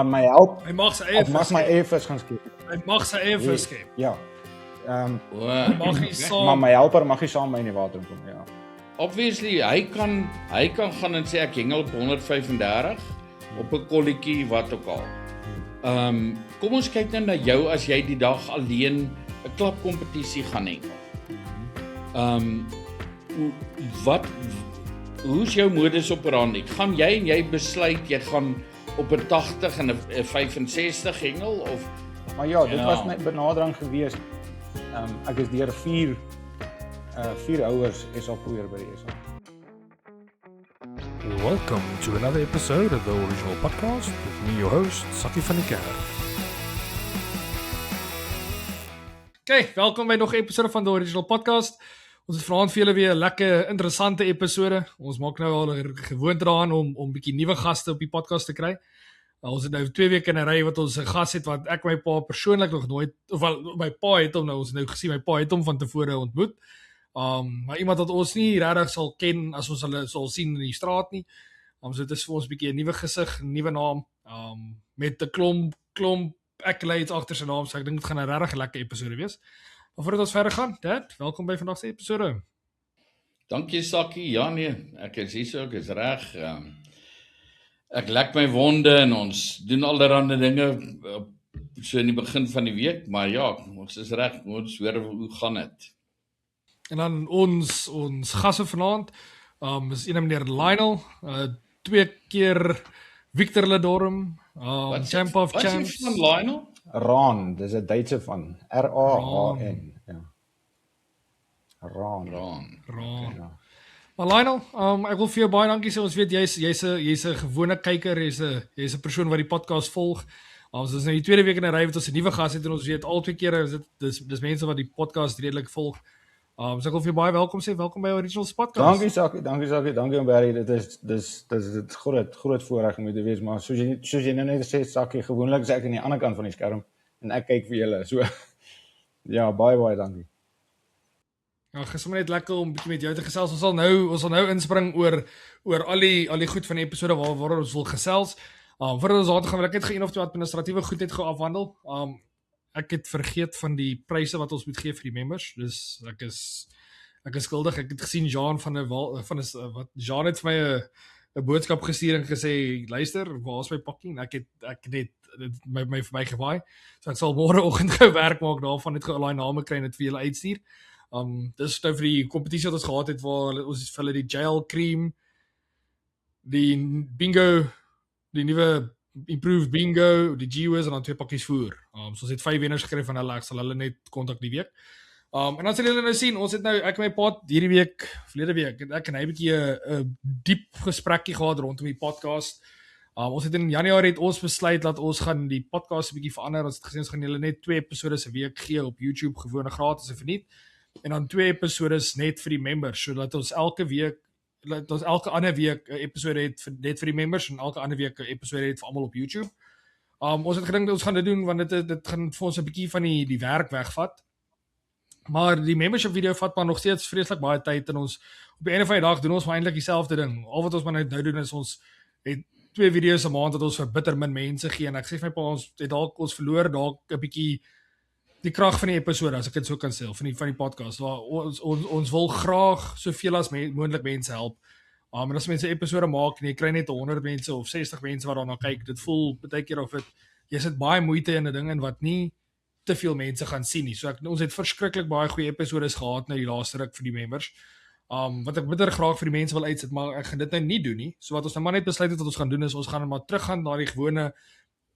my help. Hy mag sy eie Ek mag vis my skep. eie vis gaan skep. Hy mag sy eie vis skep. Ja. Hy mag nie Maar saam. my helper mag nie saam met my in die water kom, ja. Obviously, hy kan gaan en sê ek hengel op 135 op 'n kolletjie wat ook al. Kom ons kyk nou na jou as jy die dag alleen 'n klapkompetisie gaan hengel. Hoe's jou modus operandi? Gaan jy en jy besluit jy gaan op 'n 80 en 'n 65 hengel of Maar ja, dit was my benadering gewees. Ek is deur 4 ouers SA poeier by die SA. Welcome to another episode of the original podcast with me, your host, Sakkie van die Kerk. Okay, welkom by nog 'n episode van die original podcast. Ons het vanaand vir julle weer 'n lekker interessante episode. Ons maak nou al 'n gewoonte daaraan om bietjie nuwe gaste op die podcast te kry. Ons het nou 2 weke in 'n ry wat ons 'n gas het wat ek my pa persoonlik nog nooit, of wel my pa het hom nou, ons het nou gesien my pa het hom van tevore ontmoet. Maar iemand wat ons nie regtig sal ken as ons hulle sal sien in die straat nie. So dit is vir ons 'n bietjie 'n nuwe gesig, 'n nuwe naam, met 'n klomp accolades agter sy naam, so ek dink dit gaan 'n regtig lekker episode wees. Maar voordat ons verder gaan, Dad, welkom by vandag se episode. Dankie Sakkie. Ja nee, ek is hier so, ek is reg. Ek lek my wonde en ons doen allerlei dinge so in die begin van die week, maar ja, ons is reg. Ons hoor hoe gaan dit. En dan ons gasse vanaand, is een meneer Lionel, 2 keer Victor Ledorm, champ of Wat is champs. van Lionel? Raan, dis 'n Duitse van RAHN, ja. Raan. Ja. Maar Lionel, ek wil vir jou baie dankie sê. Ons weet jy's 'n gewone kyker, jy's 'n persoon wat die podcast volg. Ons is nou die 2de week in 'n ry wat ons 'n nuwe gas het en ons weet al 2 kere dis mense wat die podcast redelik volg. So ek wil vir jou baie welkom sê. Welkom by Originals podcast. Dankie Sakkie, dankie Barry. Dit is groot voorreg om dit te wees, maar soos jy nou net sê Sakkie, gewoonlik is ek aan die ander kant van die skerm en ek kyk vir julle. So ja, baie dankie. Ja, gesommer net lekker om 'n bietjie met jou te gesels. Ons sal nou inspring oor al die goed van die episode waaroor ons wil gesels. Voordat ons daartoe gaan, wil ek net gee 1 of 2 administratiewe goedheid gou afhandel. Ek het vergeet van die pryse wat ons moet gee vir die members. Dus ek is skuldig. Ek het gesien Jean Jean het vir my 'n boodskap gestuur en gesê, luister, waar is my pakkie? En ek het net my verby gewaai. So ek sal môreoggend gou werk maak daarvan, net gou al daai name kry en dit vir julle uitstuur. Dis nou vir die kompetisie wat ons gehad het waar ons vir hulle die jail cream, die bingo, die nuwe improved bingo, die GWS en dan 2 pakkies voer. So ons het 5 wenners gekry van hulle. Ek sal hulle net kontak die week. En dan sal julle nou sien, ons het nou ek en my pa hierdie week, verlede week, ek en hy 'n bietjie 'n diep gesprekkie gehad rondom die podcast. Ons het in Januarie het ons besluit dat ons gaan die podcast 'n bietjie verander. Ons het gesê ons gaan julle net 2 episode 'n week gee op YouTube, gewone gratis en verniet. En dan 2 episodes net vir die members, sodat ons elke ander week 'n episode het net vir die members en elke ander week 'n episode het vir almal op YouTube. Ons het gedink ons gaan dit doen want dit gaan vir ons 'n bietjie van die werk wegvat. Maar die membership video vat maar nog steeds vreeslik baie tyd en ons op die einde van die dag doen ons maar eintlik dieselfde ding. Al wat ons maar nou doen is ons het 2 video's 'n maand wat ons vir bitter min mense gee en ek sê vir my pa ons verloor dalk 'n bietjie die krag van die episode, as ek dit so kan sê, van die podcast, waar ons wil graag soveel as moontlik mense help. En as mense 'n episode maak en jy kry net 100 mense of 60 mense wat daarna kyk, dit voel baie keer of jy sit baie moeite in 'n ding en wat nie te veel mense gaan sien nie. So ons het verskriklik baie goeie episodes gehad nou die laaste ruk vir die members. Wat ek bitter graag vir die mense wil uitsit, maar ek gaan dit nou nie doen nie. So wat ons nou maar net besluit het wat ons gaan doen is ons gaan maar teruggaan na die gewone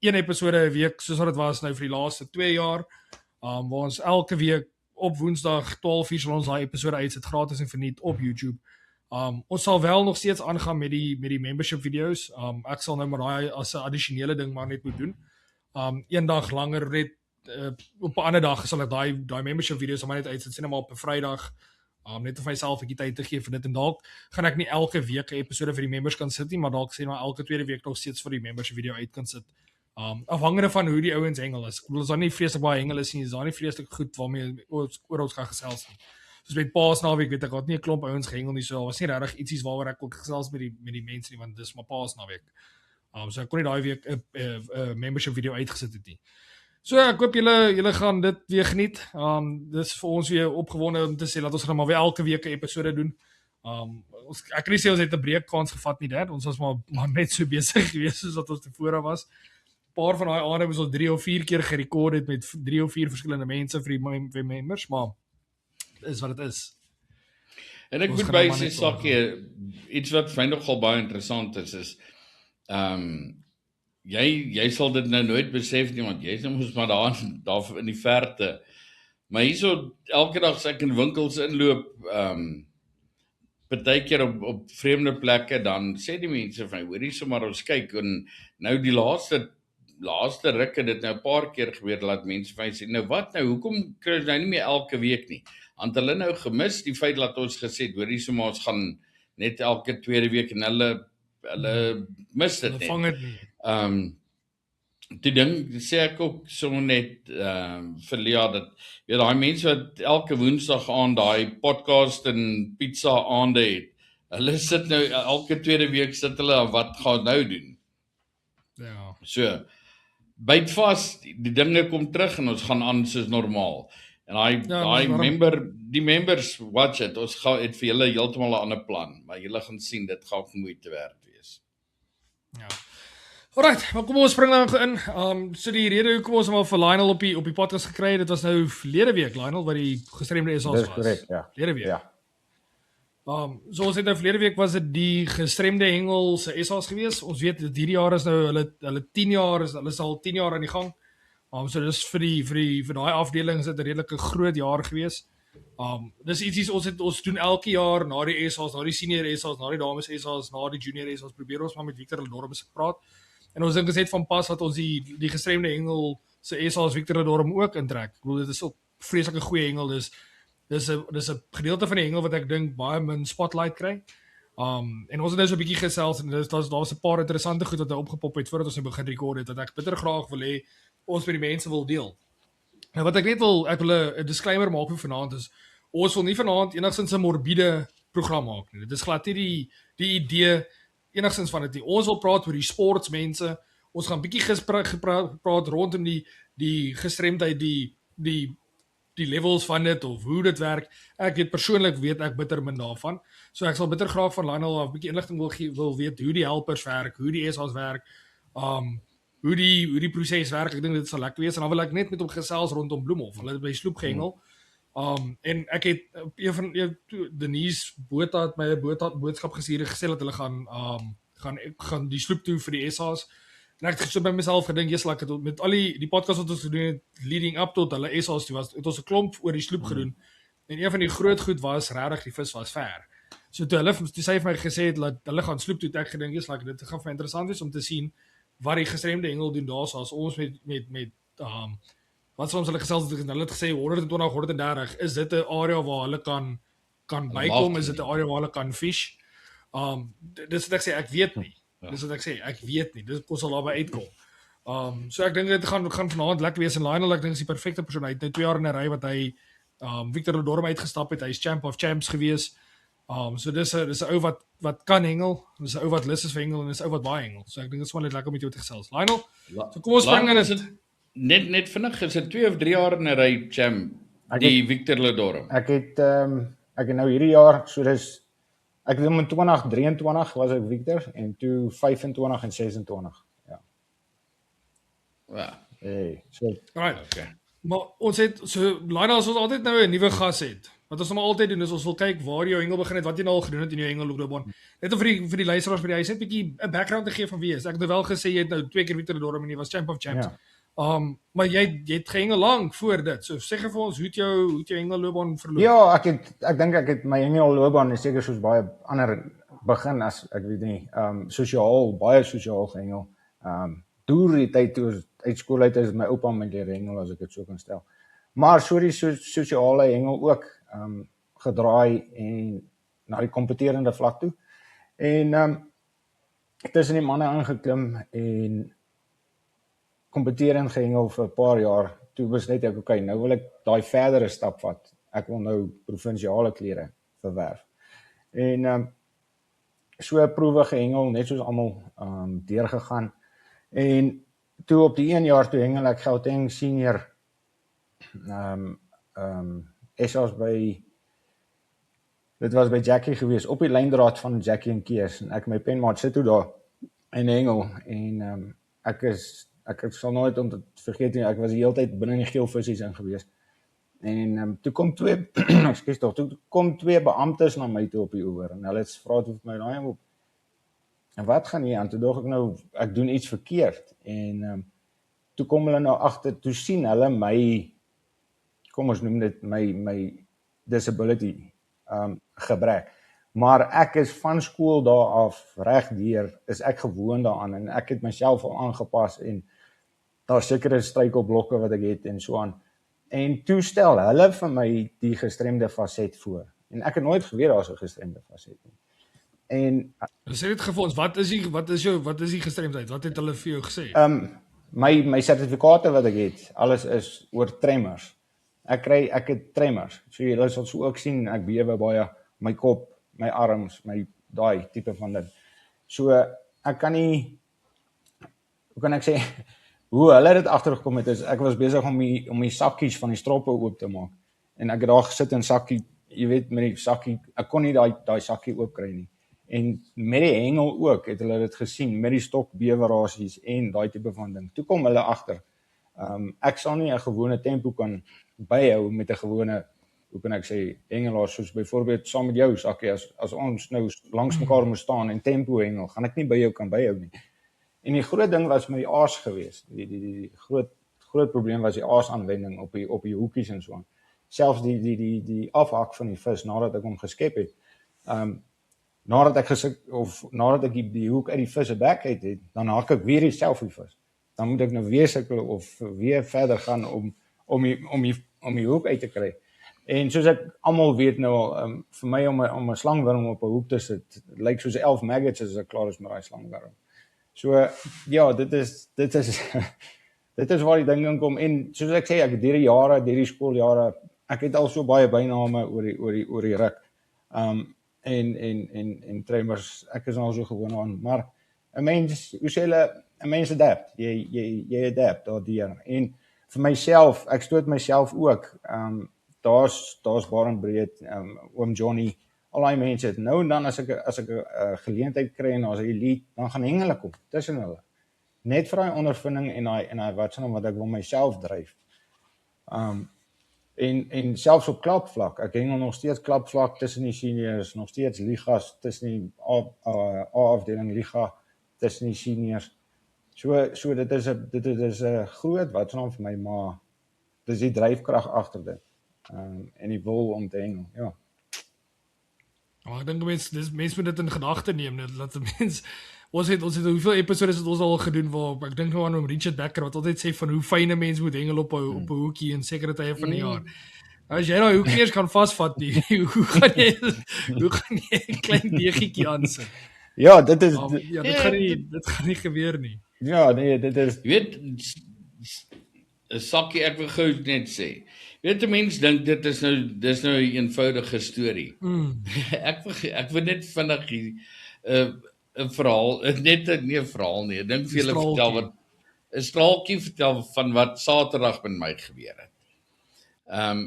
1 episode 'n week soos wat dit was nou vir die laaste 2 jaar. Waar ons elke week op Woensdag 12:00 sal ons daai episode uitsit gratis en verniet op YouTube. Ons sal wel nog steeds aangaan met die membership video's. Ek sal nou maar daai as 'n addisionele ding maar net moet doen. Een dag langer net op 'n ander dag sal ek daai membership video's maar net uitsit, sien nou maar op 'n Vrydag. Net om myself 'n bietjie tyd te gee vir dit en dalk gaan ek nie elke week 'n episode vir die members kan sit nie, maar dalk sê maar elke tweede week nog steeds vir die membership video uit kan sit. Afhangende van hoe die ouens hengel is. Ek bedoel, as daar nie vreeslik baie hengel is nie, is daar nie vreeslik goed waarmee oor ons gaan gesels nie. Soos met Paasnaweek weet ek het nie 'n klomp ouens gehengel nie, so daar was nie regtig ietsie waaroor ek kon gesels met die mense nie, want dis maar Paasnaweek. So ek kon nie daai week 'n membership video uitgesit het nie. So ek hoop julle gaan dit weer geniet. Dis vir ons weer opgewonde om te sê dat ons gaan maar weer elke week 'n episode doen. Ek kan nie sê ons het 'n breekkans gevat nie, Dad. Ons was maar net so besig geweest soos wat ons tevore was. 'n Paar van daai aande moes ons 3 of 4 keer gerekord het met 3 of 4 verskillende mense vir die members, maar is wat dit is. En ek Ons moet gaan by maar sê net Sakkie, iets wat vir my nogal baie interessant is jy sal dit nou nooit besef nie, want jy's nou mos maar daar in die verte. Maar hierso elke dag as ek in winkels inloop, partykeer op vreemde plekke, dan sê die mense van, hoorie sommer ons kyk, en nou die laaste ruk het dit nou 'n paar keer gebeur, laat mense vir my sê, nou wat nou, hoekom kry ons nou nie meer elke week nie? Want hulle nou gemis die feit dat ons gesê het, hoorie sommer ons gaan net elke tweede week, en hulle mis dit Hulle net. vang dit nie. Die ding sê ek ook sommer net vir Lea dat daai mense wat elke Woensdag aan daai podcast en pizza aande het, hulle sit nou elke tweede week sit hulle wat gaan nou doen. Ja. So byt vas, die dinge kom terug en ons gaan aan soos normaal. En die members watch it, ons gaan het vir julle heeltemal 'n ander plan, maar julle gaan sien dit gaan moeite werd wees. Ja. Alright, maar kom ons spring nou in. So die rede hoekom ons maar vir Lionel op die podcast gekry het, dit was nou verlede week, Lionel, wat die gestremde SA's Dis was. korrek, ja. Verlede week. Ja. So ons het nou verlede week was dit die gestremde hengel se SA's gewees. Ons weet dat hierdie jaar is nou hulle 10 jaar hulle is al 10 jaar aan die gang. So dis vir daai afdeling is dit 'n redelike groot jaar gewees. Dis iets ons doen elke jaar na die SA's, na die senior SA's, na die dames SA's, na die junior SA's, probeer ons maar met Victor Ledorm se praat. En ons dink gesê van pas dat ons die gestremde hengel se SA's Victor Ledorm ook intrek. Ek bedoel dit is ook vreeslike goeie hengel, dis 'n gedeelte van die hengel wat ek dink baie min spotlight kry. En ons het nou so 'n bietjie gesels en daar was 'n paar interessante goed wat nou opgepop het voordat ons nou begin rekord het, wat ek bitter graag wil hê ons met die mense wil deel. Nou wat ek wil 'n disclaimer maak vir vanaand is, ons wil nie vanaand enigstens 'n morbiede program maak nie. Dit is glad nie die idee enigstens van dit nie. Ons wil praat oor die sportsmense. Ons gaan bietjie gepraat rondom die gestremdheid, die levels van dit of hoe dit werk. Ek weet ek bitter min daarvan. So ek sal bitter graag van Lionel 'n bietjie inligting wil weet hoe die helpers werk, hoe die SA's werk, hoe die proses werk. Ek dink dit sal lekker wees en dan wil ek net met hom gesels rondom Bloemhof. Hulle het by Sloep gehengel. En ek het Denise Botha het my 'n boodskap gestuur en gesê dat hulle gaan die Sloep toe vir die SA's. En ek het so by myself gedink, ek het met al die podcast wat ons gedoen het leading up tot hulle SA's toe het ons 'n klomp oor die Sloep gedoen. En een van die groot goed was regtig die vis was ver. So toe sy vir my gesê het dat hulle gaan Sloep toe, het ek gedink, dit gaan vir my interessant wees om te sien wat die gestremde hengel doen daarso as ons met wat soms hulle gesels het, hulle het gesê 120, 130, is dit 'n area waar hulle kan bykom, is dit 'n area waar hulle kan fish? Dis wat ek sê, ek weet nie. Dis wat ek sê, ek weet nie. Dis kos al daarby uitkom. So ek dink dit gaan vanaand lekker wees en Lionel, ek dink is die perfekte persoon. Hy het nou 2 jaar in 'n ry wat hy Victor Ledorm uitgestap het. Hy's champ of champs gewees. So dis 'n ou wat kan hengel, dis 'n ou wat lus is vir hengel en dis 'n ou wat baie hengel. So ek dink dit is wel net lekker om met jou te gesels. Lionel, so kom ons spring in dit. Net vinnig, is dit 2 of 3 jaar in 'n ry champ, Victor Ledorm. Ek het nou hierdie jaar, so dis ek het in 2023 was ek Victor en toe 25 en 26. Ja. Ja. So Right. Okay. Maar ons het so Lionel, as ons altyd nou 'n nuwe gas het. Wat ons maar altyd doen is ons wil kyk waar jou hengel begin het, wat jy nou al gedoen het in jou hengelloopbaan. Net om vir die luisteraars by die huis net 'n bietjie 'n background te gee van wie is. Ek het nou wel gesê jy het nou 2 keer Victor Ledorm en jy was champ of champs. Ja. Maar jy het gehengel lank voor dit. So sê gou vir ons hoe het jou hengelloopbaan verloop? Ja, ek dink ek het my hengelloopbaan is seker soos baie ander begin as ek weet nie, baie sosiaal gehengel. Deur die tyd toe uit skool uit is my oupa met leer hengel, as ek dit so kan stel. Maar so die sosiale hengel ook gedraai en na die kompeterende vlak toe. En tussen die manne aangeklim en kompeterend gehengel vir 'n paar jaar. Toe besluit ek, okay, nou wil ek daai verdere stap vat. Ek wil nou provinsiale klere verwerf. En so 'n proewe gehengel, net soos almal deurgegaan. En toe op die 1 jaar toe hengel ek Gauteng senior SA's dit was by Jackie gewees, op die lyndraad van Jackie en Keers, en ek my penmaat sit toe daar in hengel, en ek sal nooit om dit vergeet nie, ek was die hele tyd binne in die geel visies in gewees, en toe kom toe kom twee beamptes na my toe op die oor, en hulle vra toe vir my, nou, en wat gaan hier aan, toe dog ek nou, ek doen iets verkeerd, en toe kom hulle nou agter, toe sien hulle my, kom ons noem dit my disability gebrek. Maar ek is van skool daar af regdeur, is ek gewoond daaraan en ek het myself al aangepas en daar sekere struikelblokke wat ek het en so aan. En toe stel hulle vir my die gestremde faset voor. En ek het nooit geweet daar's 'n gestremde faset nie. En Sê dit vir ons, wat is die gestremdheid? Wat het hulle vir jou gesê? my sertifikate wat ek het, alles is oor tremors. Ek het tremors. So julle sal so ook sien, ek bewe baie, my kop, my arms, my daai tipe van ding. So ek kan nie, hoe kan ek sê, hoe hulle dit agtergekom het is, ek was besig om die sakkies van die stroppe oop te maak. En ek het daar gesit in sakkie, jy weet met die sakkie, ek kon nie daai sakkie oopkry nie. En met die hengel ook, het hulle dit gesien, met die stokbewerasies en daai tipe van ding. Toe kom hulle agter. Ek sal nie 'n gewone tempo kan byhou met 'n gewone, hoe kan ek sê, hengelaar, soos byvoorbeeld saam met jou, Sakkie, as ons nou langs mekaar moet staan en tempo hengel, gaan ek nie by jou kan byhou nie. En die groot ding was met die aas gewees. Die groot probleem was die aasaanwending op die hoekies en so aan. Selfs die afhak van die vis nadat ek hom geskep het. Nadat ek die hoek uit die vis se bek uit het, dan hak ek weer dieselfde vis. Dan moet ek nou weer sukkel of weer verder gaan om die hoek uit te kry. En soos ek almal weet nou al, vir my om 'n slangworm op 'n hoek te sit, lyk soos 11 maggots as ek klaar is met daai slangworm. So ja, dit is dit is waar die ding inkom. En soos ek sê, ek het deur die skooljare, ek het al so baie byname oor die ruk. En tremors, ek is al so gewoon aan, maar 'n mens, hoe sê hulle, 'n mens adapt, jy adapt daardeur. En vir myself, ek stoot myself ook, daar's baar en breed, oom Johnny, al die mense, nou en dan as ek 'n geleentheid kry en as 'n elite, dan gaan hengel ek op tussen hulle. Net vir daai ondervinding en daai wat ek wil myself dryf. En selfs op klapvlak, ek hengel nog steeds klapvlak tussen die seniors, nog steeds ligas tussen die A-afdeling liga tussen die seniors. So dit is 'n groot wat vir my, maar dis die dryfkrag agter dit. En die wil om te hengel, ja. Ek dink mense moet dit in gedagte neem, dat mens ons het hoeveel episodes het ons al gedoen waar ek dink nou aan Richard Becker wat altyd sê van hoe fyn 'n mens moet hengel op 'n hoekie in sekere tye van die jaar. As jy daai hoekie eers kan vasvat nie, hoe gaan jy 'n klein deegietjie aansit? Ja, dit is dit gaan nie gebeur nie. Ja, nee, dit is, Jy weet, 'n sakkie, ek wil gou net sê. Weet 'n mens dink dis nou 'n eenvoudige storie. Ek wil net vinnig hier 'n verhaal, net 'n verhaal nie. Ek dink vir julle vertel 'n straaltjie vertel van wat Saterdag met my gebeur het.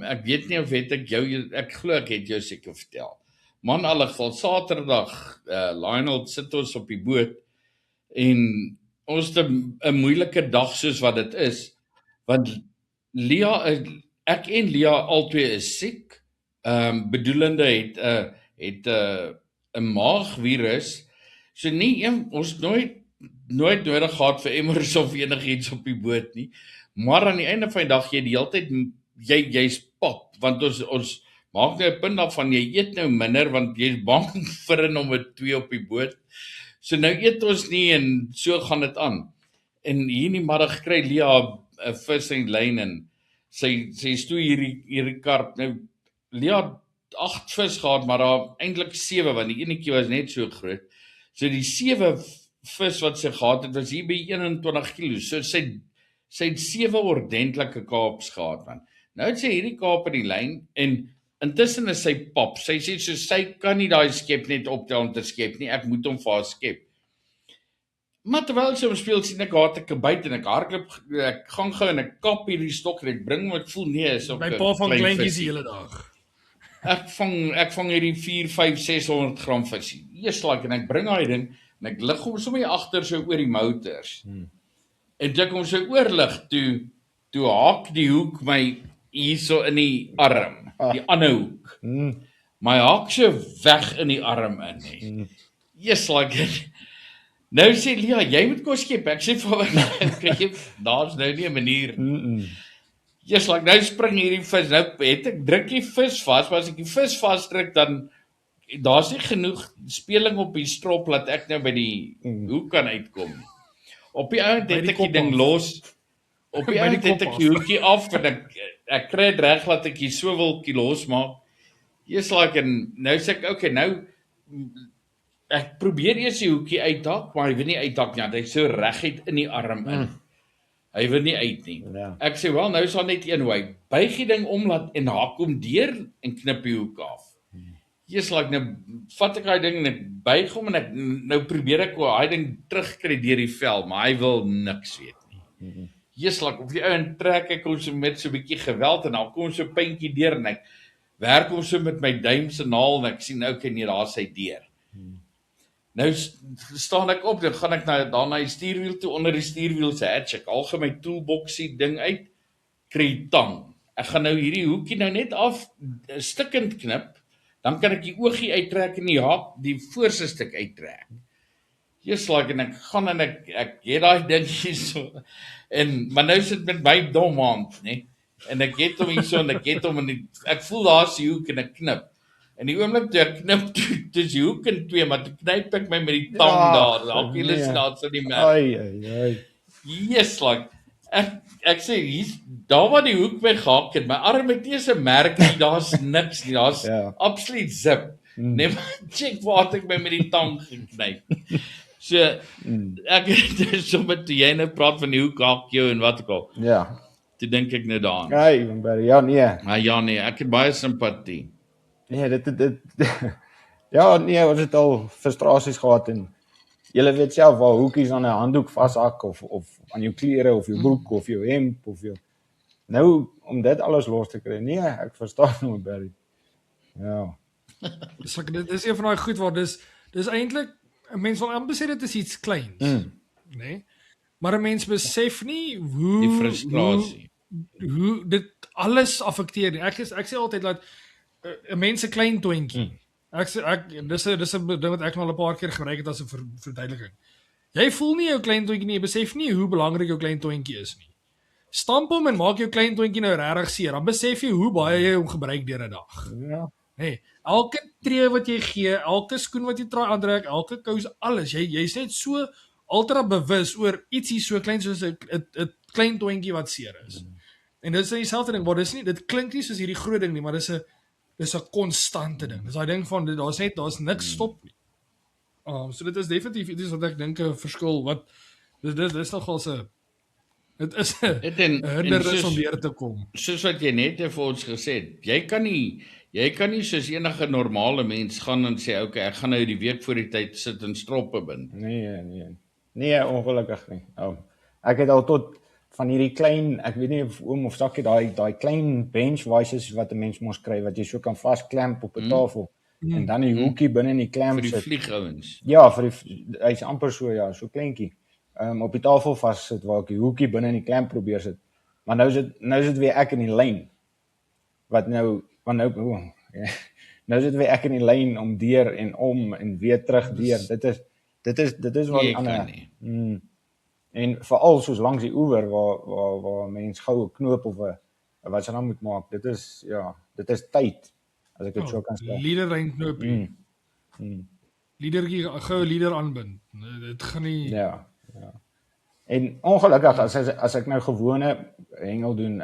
Ek weet nie of ek glo ek het jou seker vertel. Maar in alle geval Saterdag, Lionel sit ons op die boot en ons het 'n moeilike dag soos wat dit is, want ek en Lia albei is siek. Bedoelende het 'n maagvirus. So ons nooit nodig gehad vir emmers of enigiets op die boot nie. Maar aan die einde van die dag jy die hele tyd jy's pap, want ons maak nou 'n punt daarvan jy eet nou minder want jy's bang vir 'n nommer 2 op die boot. So nou eet ons nie en so gaan dit aan. En hier in die middag kry Lia 'n vis en lyn en sy stoei hierdie karp. Nou Lia het 8 vis gehad, maar daar eintlik 7 want die enetjie was net so groot. So die 7 vis wat sy gehad het was hier by 21 kg. So sy het 7 ordentlike kaaps gehad man. Nou het sy hierdie kaap in die lyn en intussen is sy pap. Sy sê so sy kan nie daai skep net optel om te skep nie. Ek moet hom vir haar skep. Maar terwyl sy hom speel, sien ek haar te byt en ek hardloop, ek gaan gou en ek kap hierdie stok en ek bring hom, ek voel nee, is ook By pa van kleintjies die hele dag. Ek vang hierdie 4, 5, 600 gram visie. Eers en ek bring daai ding en ek lig hom sommer agter so oor die motors. En toe ek hom so oorlig, toe haak die hoek my hierso in die arm, die ander hoek. My haak so weg in die arm in nie. Eers nou sê Lia, jy moet kom skep. Ek sê vir my, daar's nou nie 'n manier. Eers nou spring hierdie vis, nou het ek druk die vis vas, maar as ek die vis vasdruk, dan daar's nie genoeg speling op die strop dat ek nou by die hoek kan uitkom. Op die ouend het ek die ding los. Op die ouend het ek die hoekie af en ek kry dit reg dat ek die swiveltjie losmaak. Eers en nou sê ek okay, nou ek probeer eers die hoekie uitdak, maar hy wil nie uitdak nie, hy's so reguit in die arm in. Hy wil nie uit nie. Ja. Ek sê wel, nou is daar net een hoe. Buig die ding om laat en haak hom deur en knip die hoek af. Eers nou vat ek daai ding en ek buig hom en ek nou probeer ek daai ding terugkry deur die vel, maar hy wil niks weet nie. Eers op die ouend trek ek hom so met so 'n bietjie geweld en dan kom so 'n puntjie deur en ek werk hom so met my duim se naal en ek sien okay nee, daar's hy deur. Nou staan ek op, dan gaan ek na die stuurwiel toe, onder die stuurwiel se hatch, ek haal my toolboxie ding uit, kry die tang. Ek gaan nou hierdie hoekie nou net af, stikkend knip, dan kan ek die oogie uittrek en die haak, die voorste stuk uittrek. Eers en ek gaan en ek het daai ding hier so, maar nou sit met my dom hand, nee, en ek het hom hier so, en ek het hom, en ek voel daar's die hoek en ek knip. En die oomblik toe ek knip, dis die hoek in twee, maar toe knyp ek my met die tang daar, dalk julle sien daar so die merk. Yes, ek sê, daar waar die hoek my gehaak het, my arm het nie eens 'n merk nie, daar's niks nie, daar's absoluut zip. Nee, maar check waar ek my met die tang geknyp. So, ek het sommer toe jy nou praat van die hoek haak jou en wat ook al. Ja. Toe dink ek nou daaraan. Ja, nee. Maar ja, nee, ek het baie simpatie. Nee, ja, nee, ons het al frustrasies gehad en julle weet self waar hoekies aan 'n handdoek vashak of aan jou klere of jou broek of jou hemp of jou. Nou om dit alles los te kry. Nee, ek verstaan nou Barry. Ja. Dis een van daai goed waar dis eintlik 'n mens wil amper sê dit is iets kleins. Nee. Maar 'n mens besef nie hoe die frustrasie. Hoe dit alles affekteer nie. Ek sê altyd dat 'n mens se klein toentjie. Dis 'n ding wat ek al 'n paar keer gebruik het as 'n verduideliking. Jy voel nie jou klein toentjie nie, jy besef nie hoe belangrik jou klein toentjie is nie. Stamp hom en maak jou klein toentjie nou regtig seer, dan besef jy hoe baie jy hom gebruik deur 'n dag. Ja. Nee, elke tree wat jy gee, elke skoen wat jy draai aantrek, elke kous, alles, jy's net so ultra bewus oor ietsie so klein soos 'n klein toentjie wat seer is. En dit is dieselfde ding, maar dit klink nie soos hierdie groot ding nie, maar dis 'n konstante ding. Dis daai ding van daar's niks stop nie. So dit is definitief iets wat ek dink 'n verskil wat dit is nogal dit is 'n hindernis om weer te kom. Soos wat jy net vir ons gesê het, jy kan nie soos enige normale mens gaan en sê okay, ek gaan nou die week voor die tyd sit en stroppe bind. Nee, ongelukkig nie. Ek het al tot van hierdie klein, ek weet nie of oom of Sakkie daai klein bench vices wat 'n mens mos kry wat jy so kan vasklamp op 'n tafel en dan die hoekie binne in die klamp vir die sit. vliegouens. Ja, hy's amper so so kleintjie. Op die tafel vas sit waar ek die hoekie binne in die klamp probeer sit. Maar nou is dit weer ek in die lyn. Nou sit weer ek in die lyn om deur en om en weer terug deur. Dit is wat die ander. En veral soos langs die oewer waar mens gou 'n knoop of 'n wat se naam moet maak. Dit is tyd as ek dit so kan sê. Liederrein knoopie. Liedertjie gou 'n lieder aanbind. Dit gaan nie Ja. En ongelukkig as ek nou gewone hengel doen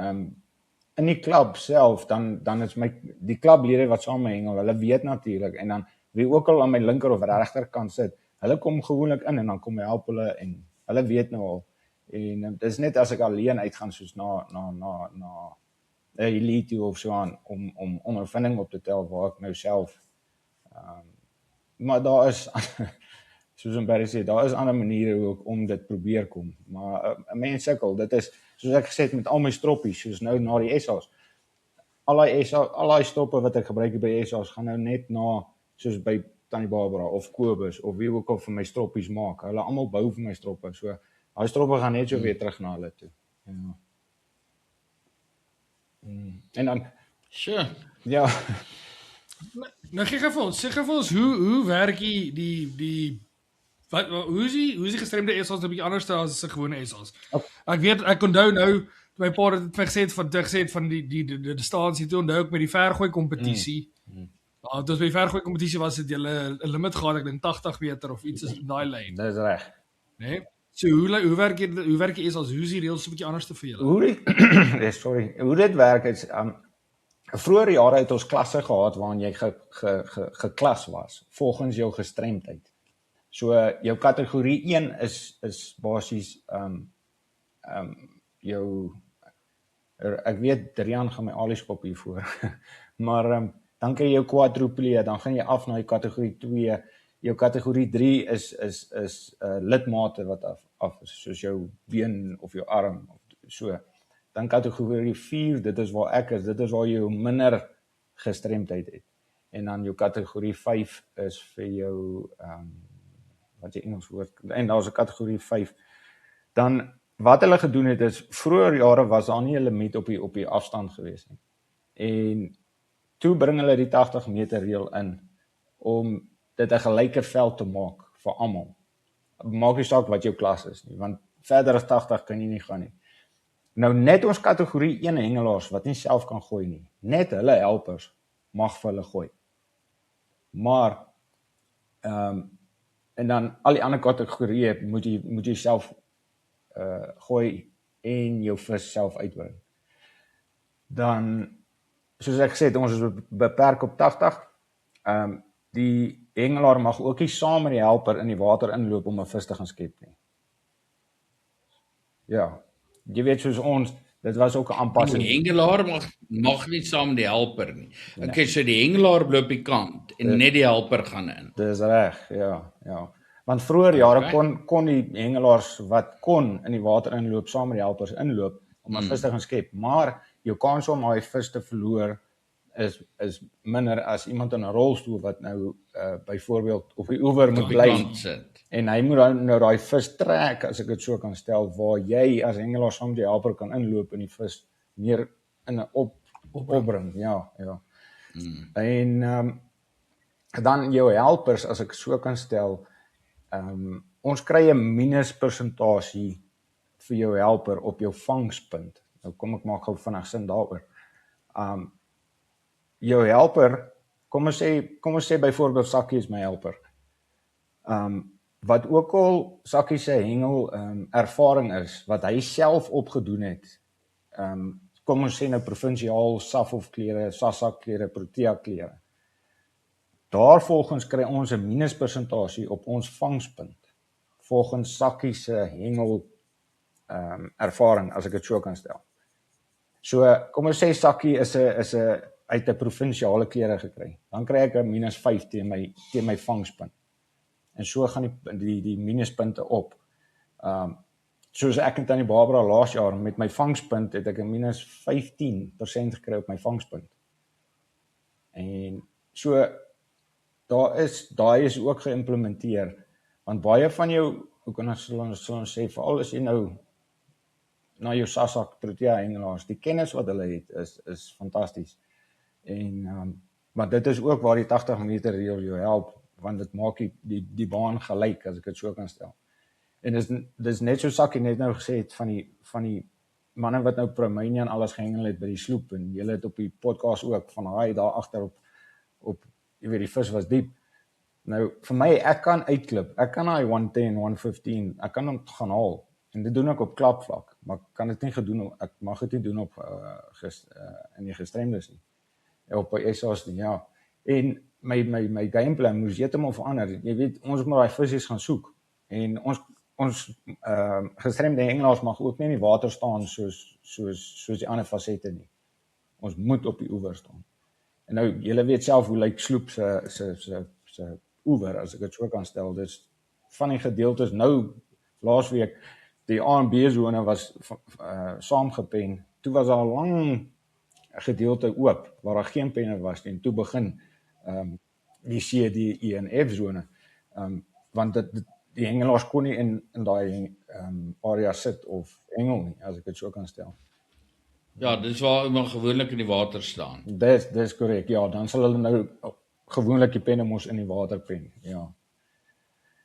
in die klub self dan is die klublede wat saam met hengel, hulle weet natuurlik en dan wie ook al aan my linker of regterkant sit, hulle kom gewoonlik in en dan kom help hulle en hulle weet nou al. En dis net as ek alleen uitgaan soos na elite toe of so aan, om ondervinding op te tel waar ek nou self, maar daar is, soos in Barry sê, daar is ander maniere hoe ek om dit probeer kom, maar 'n mens sukkel, dit is, soos ek gesê het, met al my stroppies, soos nou na die SA's, al die stoppe wat ek gebruik by SA's, gaan nou net na, soos by Tannie Barbara, of Kobus, of wie ook al vir my stroppies maak, hulle almal bou vir my stroppe, so, die stroppe gaan net so weer terug na hulle toe, ja. En dan, Sure. ja, Nou gee vir ons, hoe werk hoe is die gestremde SA's 'n bietjie anders as 'n gewone SA's? Ek onthou nou, my pa het my gesê van die distansie, toe onthou ek met die vergooi kompetisie. Dit was by die vergooi kompetisie was dit julle 'n limit gehad, ek dink 80 meter of iets is in daai lyn, dis reg. né? So hoe werk die SA's? Hoe is die reëls 'n bietjie anders te vir julle? Hoe dit werk is, vroeër jare het ons klasse gehad waarin jy geklas was, volgens jou gestremdheid. So, jou kategorie 1 is basies, jou, ek weet, Rian gaan my alieskop hiervoor, maar, dan kry jy jou quadruplee, dan gaan jy af na die kategorie 2, jou kategorie 3 is lidmate wat af is, soos jou been of jou arm, of so. Dan kategorie 4, dit is waar ek is, dit is waar jy minder gestremdheid het. En dan jou kategorie 5 is vir jou, wat jy Engels woord, en daar is 'n kategorie 5. Dan, wat hulle gedoen het is, vroeër jare was daar nie 'n limiet op die afstand gewees nie. En toe bring hulle die 80 meter reël in, om dit 'n gelyke veld te maak, vir almal. Maak nie saak wat jou klas is nie, want verder as 80 kan jy nie gaan nie. Nou net ons kategorie 1 hengelaars, wat nie self kan gooi nie, net hulle helpers, mag vir hulle gooi. Maar, en dan al die ander kategorieë moet jy self gooi en jou vis self uitbring. Dan, soos ek gesê het, ons is beperk op 80. Die hengelaar mag ook nie saam met die helper in die water inloop om 'n vis te gaan skep nie. Ja, jy weet soos ons, dit was ook 'n aanpassing. Die hengelaar mag nie saam met die helper nie. Okay, so die hengelaar loop die kant en net die helper gaan in. Dis reg, ja. Want vroeër jare kon die hengelaars wat kon in die water inloop, saam met die helpers inloop, om 'n vis te gaan skep, maar jou kans om daai vis te verloor is minder as iemand in 'n rolstoel wat nou byvoorbeeld op die oewer moet bly en hy moet nou daai vis trek, as ek dit so kan stel, waar jy as hengelaar saam met die helper kan inloop en die vis meer in 'n opbring, ja. En dan jou helpers, as ek so kan stel, ons kry 'n minuspersentasie vir jou helper op jou vangspunt. Nou kom ek maak gou vinnig sin daaroor. Jou helper, kom ons sê byvoorbeeld Sakkie is my helper. Wat ook al Sakkie se hengel ervaring is, wat hy self opgedoen het, kom ons sê nou provinsiaal SAFOF klere, SASSA klere, Protea klere. Daarvolgens kry ons 'n minuspersentasie op ons vangspunt, volgens Sakkie se hengel ervaring, as ek dit so kan stel. So, kom ons sê Sakkie uit 'n provinsiale klere gekry. Dan kry ek 'n -5 teen my vangspunt. En so gaan die minuspunte op. Soos ek en Tannie Barbara laas jaar met my vangspunt het ek 'n -15% gekry op my vangspunt. En so daai is ook geïmplementeer, want baie van jou, hoe kan ons sê, veral as jy nou na jou SASSA Protea hengelaars, die kennis wat hulle het is fantasties. En maar dit is ook waar die 80 meter reël jou help, want dit maak die baan gelyk, as ek dit so kan stel. En dis net so Sakkie net nou gesê het van die manne wat nou Promania en alles gehengel het by die sloep, en julle het op die podcast ook van hy daar agter op jy weet, die vis was diep. Nou vir my, ek kan uitklip, ek kan hy 110, 115, ek kan hom gaan haal, en dit doen ek op klapvlak, maar ek mag dit nie doen op in die gestremdes nie. Op die SA's nie, ja. En my gameplan moes heeltemal verander. Jy weet, ons moet daai visies gaan soek. En ons gestremde hengelaars mag ook nie in die water staan soos die ander fasette nie. Ons moet op die oewer staan. En nou, julle weet self hoe lyk Sloep se oewer, as ek dit so kan stel. Dis van die gedeeltes nou laasweek, die A en B sone was saamgepen. Toe was daar 'n lang gedeelte oop waar daar geen penne was nie. En toe begin die C, die E en F sone. Want die hengelaars kon nie in daai area sit of hengel nie, as ek dit so kan stel. Ja, dis waar iemand gewoonlik in die water staan. Dis korrek. Ja, dan sal hulle nou gewoonlik die penne mos in die water pen. Ja.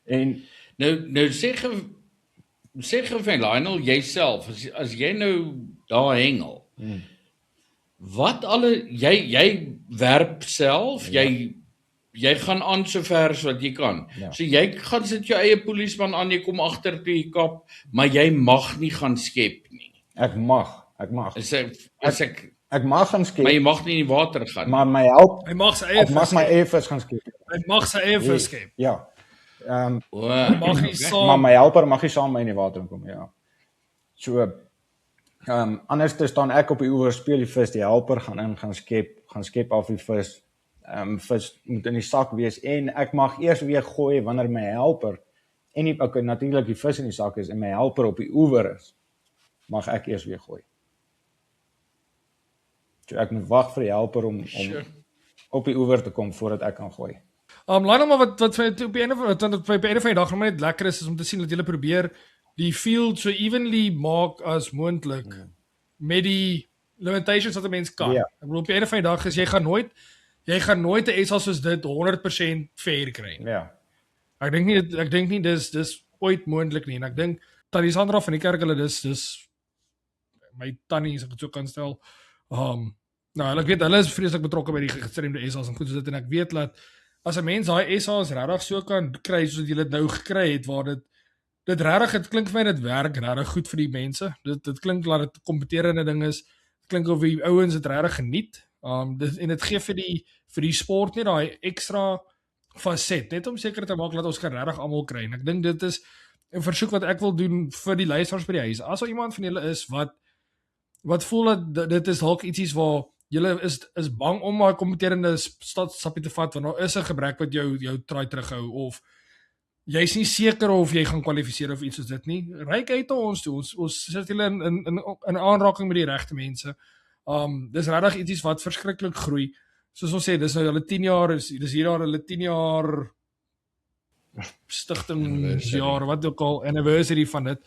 En Nou sê vir Lionel jouself, as jy nou daar hengel. Wat jy werp self, jy gaan aan so ver as wat jy kan. Ja. So jy gaan sit jou eie polisieman aan, jy kom agter op die kap, maar jy mag nie gaan skep nie. ek mag. Ek mag gaan skep, maar jy mag nie in die water gaan. maar my help, Hy mag sy eie ek mag vis my skep. eie vis gaan skep. Hy mag sy eie vis skep. Ja. Hy mag nie Maar saam. my helper mag nie saam met my in die water kom, ja. So, anders te staan ek op die oewer, speel die vis, die helper gaan in, gaan skep af die vis. Vis moet in die sak wees en ek mag eers weer gooi wanneer my helper en okay, natuurlik die vis in die sak is en my helper op die oewer is, mag ek eers weer gooi. So ek moet wag vir die helper om op die oewer te kom voordat ek kan gooi. Lionel, maar wat vir op die einde van die dag nog net lekker is om te sien dat julle probeer die field so evenly maak as moontlik met die limitations wat 'n mens kan. Ja. Ek bedoel op die einde van die dag is jy gaan nooit 'n SA soos dit 100% fair kry. Ja. Ek dink nie dis ooit moontlik nie en ek dink Tannie Sandra van die kerk hulle dis my tannie as ek dit so kan stel. Nou, ek weet hulle is vreeslik betrokke by die gestremde SA's en goed soos dit en ek weet dat as 'n mens daai SA's regtig so kan kry soos jy dit nou gekry het waar dit regtig dit klink vir my dit werk regtig goed vir die mense. Dit klink dat dit 'n kompeterende ding is. Dit klink of die ouens dit regtig geniet. Dit gee vir die sport net daai ekstra faset net om seker te maak dat ons kan regtig almal kry. En ek dink dit is 'n versoek wat ek wil doen vir die luisteraars by die huis. As daar iemand van julle is wat voel dat dit is dalk ietsie waar julle is bang om daai kompeterende stapie te vat want daar is 'n gebrek wat jou try terughou of jy's nie seker of jy gaan kwalifiseer of iets soos dit nie. Ryk uit na ons toe. Ons sit julle in aanraking met die regte mense. Dis regtig ietsie wat verskriklik groei. Soos ons sê, dis nou hulle 10 jaar dis hier daar hulle 10 jaar stigtingsjaar wat ook al anniversary van dit.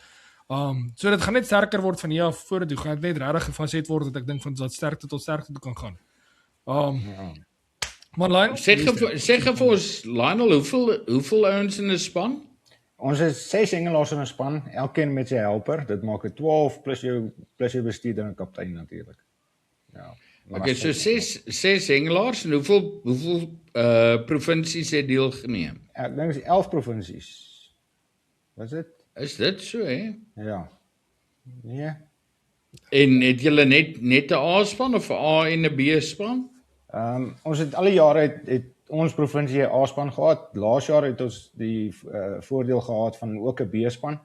So dit gaan net sterker word van hier af vorentoe. Gaan dit net regtig gefaset word dat ek dink van dat sterkte tot sterkte toe kan gaan. Maar Lionel, Sê vir ons Lionel, hoeveel ouens in 'n span? Ons is 6 hengelaars in 'n span, elkeen met sy helper. Dit maak dit 12 plus jou bestuurder en kaptein natuurlik. Ja. Okay, so 6 hengelaars en hoeveel provinsies het deelgeneem? Ek dink dis 11 provinsies. Was dit? Is dit so, hè? Ja. Nee. En het julle net 'n A-span of 'n A en 'n B-span? Ons het alle jare het ons provinsie 'n A-span gehad. Laas jaar het ons die voordeel gehad van ook 'n B-span.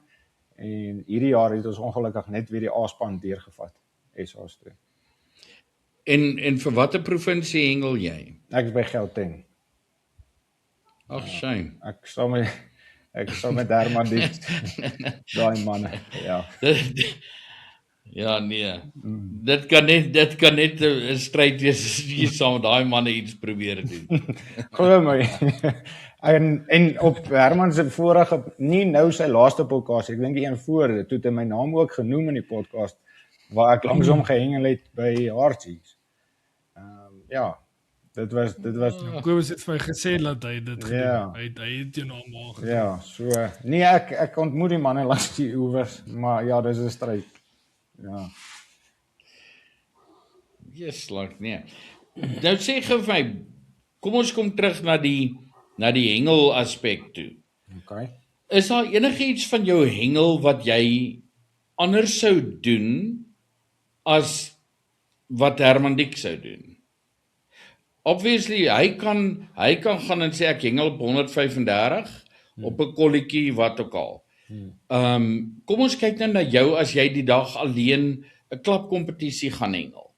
En hierdie jaar het ons ongelukkig net weer die A-span deurgevat. SA's toe. En vir watter provinsie hengel jy? Ek is by Gauteng. Ag, shame. Ek sal met Herman die daai manne. Ja. Ja, nee. Dit kan net 'n stryd wees as jy saam met daai manne iets probeer doen. Glo my. en op Herman se vorige, nie nou sy laaste podcast, ek dink die een voor dit, toe het hy my naam ook genoem in die podcast waar ek langsom gehengel het by Hartsies. Ja, dit was Kobus het vir my gesê dat hy dit gedoen. Ja. Hy het jou naam al gedoen. ja, so nee, ek ontmoet die manne langs die oewers, maar ja, dis 'n stryd. Ja. Yes, like nee. Nou sê gou vir my, kom ons kom terug na die hengel aspek toe. Okay. Is daar enigiets van jou hengel wat jy anders sou doen as wat Herman Diek sou doen? Obviously, hy kan gaan en sê ek hengel op 135 op 'n kolletjie wat ook al. Kom ons kyk nou na jou as jy die dag alleen 'n klapkompetisie gaan hengel.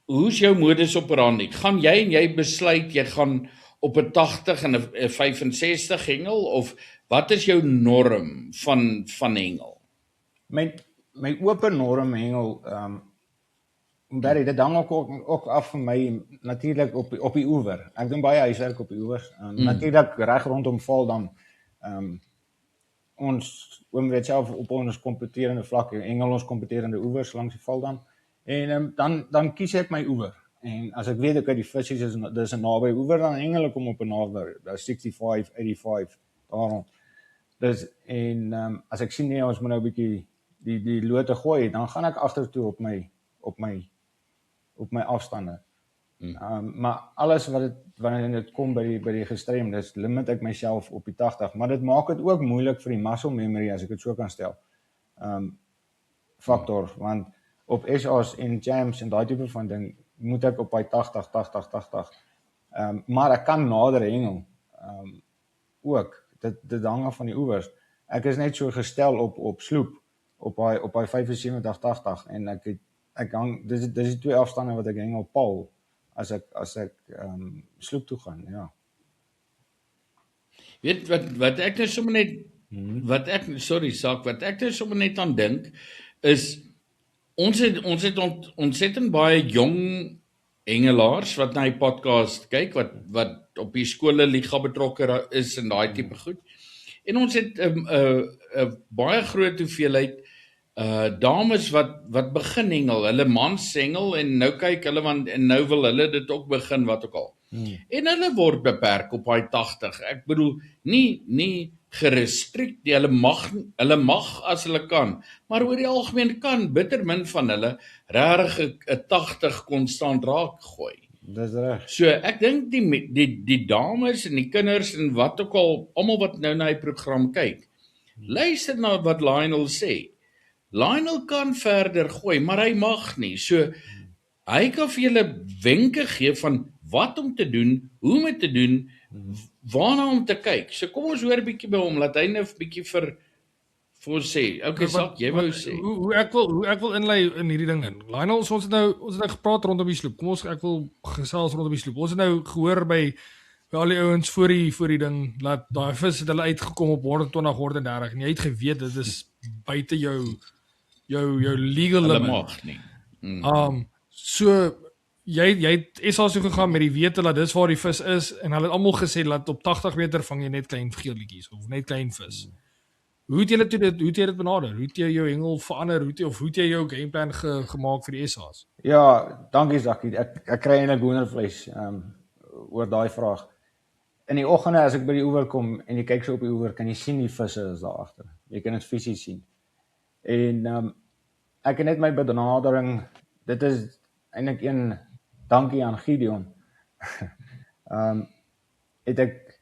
Hoe is jou modus operandi? Gaan jy en jy besluit jy gaan op 'n 80 en 'n 65 hengel, of wat is jou norm van hengel? My open norm hengel, Barry, dit hang ook af van my natuurlik op die oewer. Ek doen baie huiswerk op die oewers. Natuurlik reg rondom Valdam. Ons weet self op ons kompeterende vlakke, hengel ons kompeterende oewers langs die Valdam. En dan kies ek my oewer. En as ek weet die visies dis 'n naby oewer, dan hengel ek hom op 'n naby, 65, 85 daarom. Dus as ek sien nee, ons moet nou 'n bietjie die lote gooi, dan gaan ek agtertoe op my afstande. Maar alles wanneer dit kom by die gestremdes, limit ek myself op die 80, maar dit maak dit ook moeilik vir die muscle memory, as ek dit so kan stel. Factor, want op SA's en jams en daai tipe van ding moet ek op by 80. Maar ek kan nader hengel. Ook, dit hang af van die oewers. Ek is net so gestel op sloep, op by 75, 80, en ek hang, dis die twee afstande wat ek hengel paal, as ek sloep toe gaan, ja. Weet wat ek nou sommer net wat ek nou sommer net aan dink is ons het ontsettend baie jong hengelaars wat na die podcast kyk, wat op die skole liga betrokke is en daai tipe goed. En ons het 'n baie groot hoeveelheid dames wat begin hengel, hulle mans hengel en nou kyk hulle en nou wil hulle dit ook begin, wat ook al. En hulle word beperk op daai 80. Ek bedoel nie gerestrikt nie, hulle mag as hulle kan, maar oor die algemeen kan bitter min van hulle regtig 'n 80 konstant raak gooi. Dis reg. So ek dink die dames en die kinders en wat ook al, almal wat nou na die program kyk, luister na wat Lionel sê. Lionel kan verder gooi, maar hy mag nie. So hy kan vir julle wenke gee van wat om te doen, hoe om te doen, waarna om te kyk. So kom ons hoor 'n bietjie by hom, laat hy nou 'n bietjie vir ons sê. Okay, Sak, jy wou sê. Hoe ek wil inlei in hierdie ding in. Lionel, ons het nou gepraat rondom die sloep. Ek wil gesels rondom die sloep. Ons het nou gehoor by al die ouens voor die ding, laat daai vis het hulle uitgekom op 120, 130 en jy het geweet dit is buite jou legal limit. Hulle mag nie. So jy het SA so gegaan met die wete dat dis waar die vis is, en hulle het almal gesê dat op 80 meter vang jy net klein geeltjies of net klein vis. Hoe het jy dit benader? Hoe het jy jou hengel verander? Hoe het jy jou gameplan gemaak vir die SA's? Ja, dankie Zakkie. Ek kry eintlik hoendervleis oor daai vraag. In die oggende as ek by die oewer kom en jy kyk so op die oewer, kan jy sien die visse is daar agter. Jy kan dit fisies sien. En ek het net my benadering, dit is eintlik een dankie aan Gideon. Het ek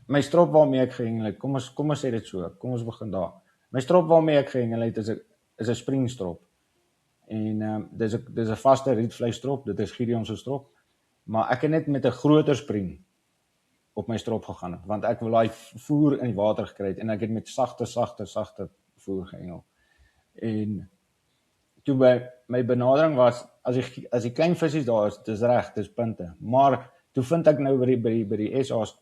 my strop waarmee ek gehengel het, kom ons sê dit so, kom ons begin daar. My strop waarmee ek gehengel het is 'n springstrop. En dis 'n vaste rietvleisstrop, dit is Gideon se strop, maar ek het net met 'n groter spring op my strop gegaan, want ek wil daai voer in die water gekry het en ek het met sagte voer gehengel. En toe my benadering was, as die klein visies daar is, dis reg, dis punte. Maar toe vind ek nou by die SA's,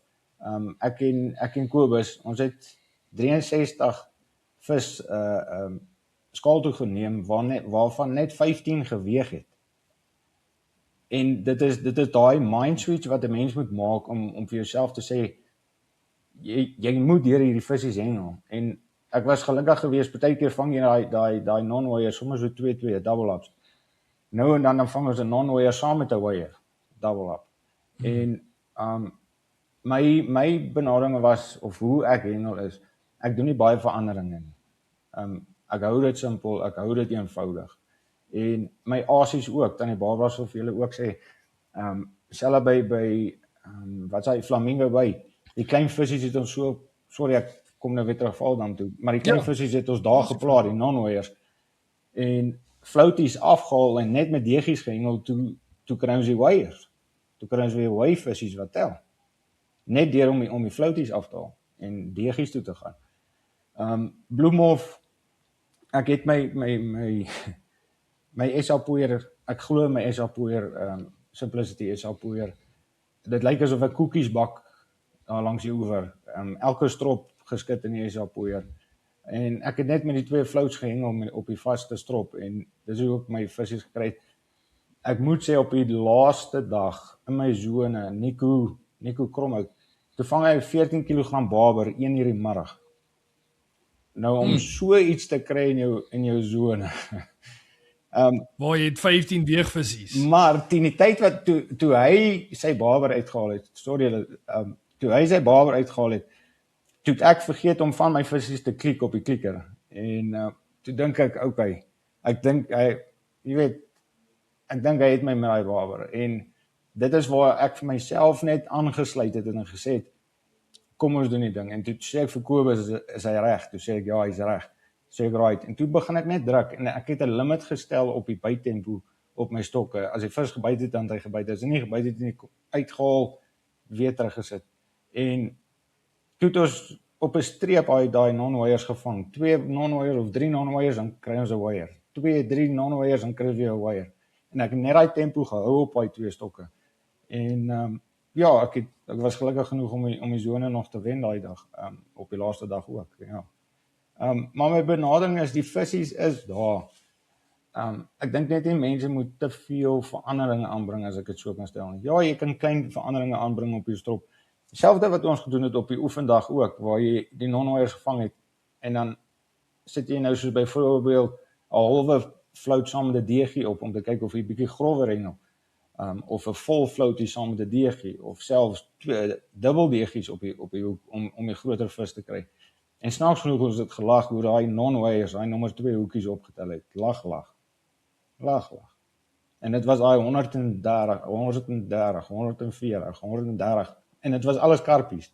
ek en Kobus, ons het 63 vis skaal toe geneem, waarvan net 15 geweeg het. En dit is daai mind switch wat 'n mens moet maak om vir jouself te sê, jy moet deur hierdie visies hengel. En ek was gelukkig geweest, partykeer vang jy daai non-wire, sommer so 2 double ups. Nou en dan vang ons 'n non-wire saam met 'n wire, double up. En my benadering was, of hoe ek hengel is, ek doen nie baie veranderinge nie. Ek hou dit simpel, ek hou dit eenvoudig. En my asies ook, tannie Barbara sal vir julle ook sê, selfs by wat sê Flamingo Bay, die klein visies het ons so, sorry ek kom nou weer terugval dan toe, maar die klein visies het ons daar geplaas, die non-wires, en floaties afgehaal en net met deegies gehengel, toe kry ons die wires, toe kry ons weer wave visies wat tel, net deur om die floaties af te haal, en deegies toe te gaan. Bloemhof, ek het my my SA poeier, ek glo my SA poeier, Simplicity SA poeier, dit lyk asof ek koekies bak daar langs die oewer, elke strop geskit in die SA poeier, en ek het net met die 2 floats gehengel op die vaste strop, en dis hoe ek my visies gekry het. Ek moet sê op die laaste dag in my zone, Nico Kromhout, toe vang hy 14 kg barber 1:00 die middag. Nou om so iets te kry in jou zone. Waar jy het 15 weegvisies. Maar teen die tyd wat toe hy sy barber uitgehaal het, toe hy sy barber uitgehaal het, toe het ek vergeet om van my visies te klik op die klikker. En toe dink ek, okay, ek dink hy het my met hy barber. En dit is waar ek vir myself net aangesluit het en gesê het, kom ons doen die ding. En toe sê ek vir Kobus, is hy reg? Toe sê ek, ja, hy's reg. Sê ek, right. En toe begin ek net druk, en ek het 'n limit gestel op die byttempo op my stokke. As hy vis gebyt het, dan het hy gebyt. As hy nie gebyt het, nie uitgehaal, weer teruggesit. En toe het ons op 'n streep daai non-wires gevang. 2 non-wires of 3 non-wires, dan kry ons 'n wire. 2, 3 non-wires, dan kry ons weer 'n wire. En ek het net daai tempo gehou op daai 2 stokke. En ja, ek was gelukkig genoeg om die zone nog te wen daai dag, op die laaste dag ook, ja. Maar my benadering is, die visies is daar. Ek dink net nie mense moet te veel veranderinge aanbring, as ek dit so kan stel. Ja, jy kan klein veranderinge aanbring op jou strop. Selfde wat ons gedoen het op die oefendag ook, waar jy die non-wires gevang het, en dan sit jy nou soos byvoorbeeld 'n halwe float saam met 'n DG op, om te kyk of jy bietjie grower hengel. Of 'n vol floatie saam met 'n DG, of selfs 2 dubbel DG's op die hoek, om die groter vis te kry. En snaaks genoeg ons het gelag hoe daai non-wires, daai nommer 2 hoekies opgetel het. Lag. En dit was daai 130, 140, en dit was alles karpies.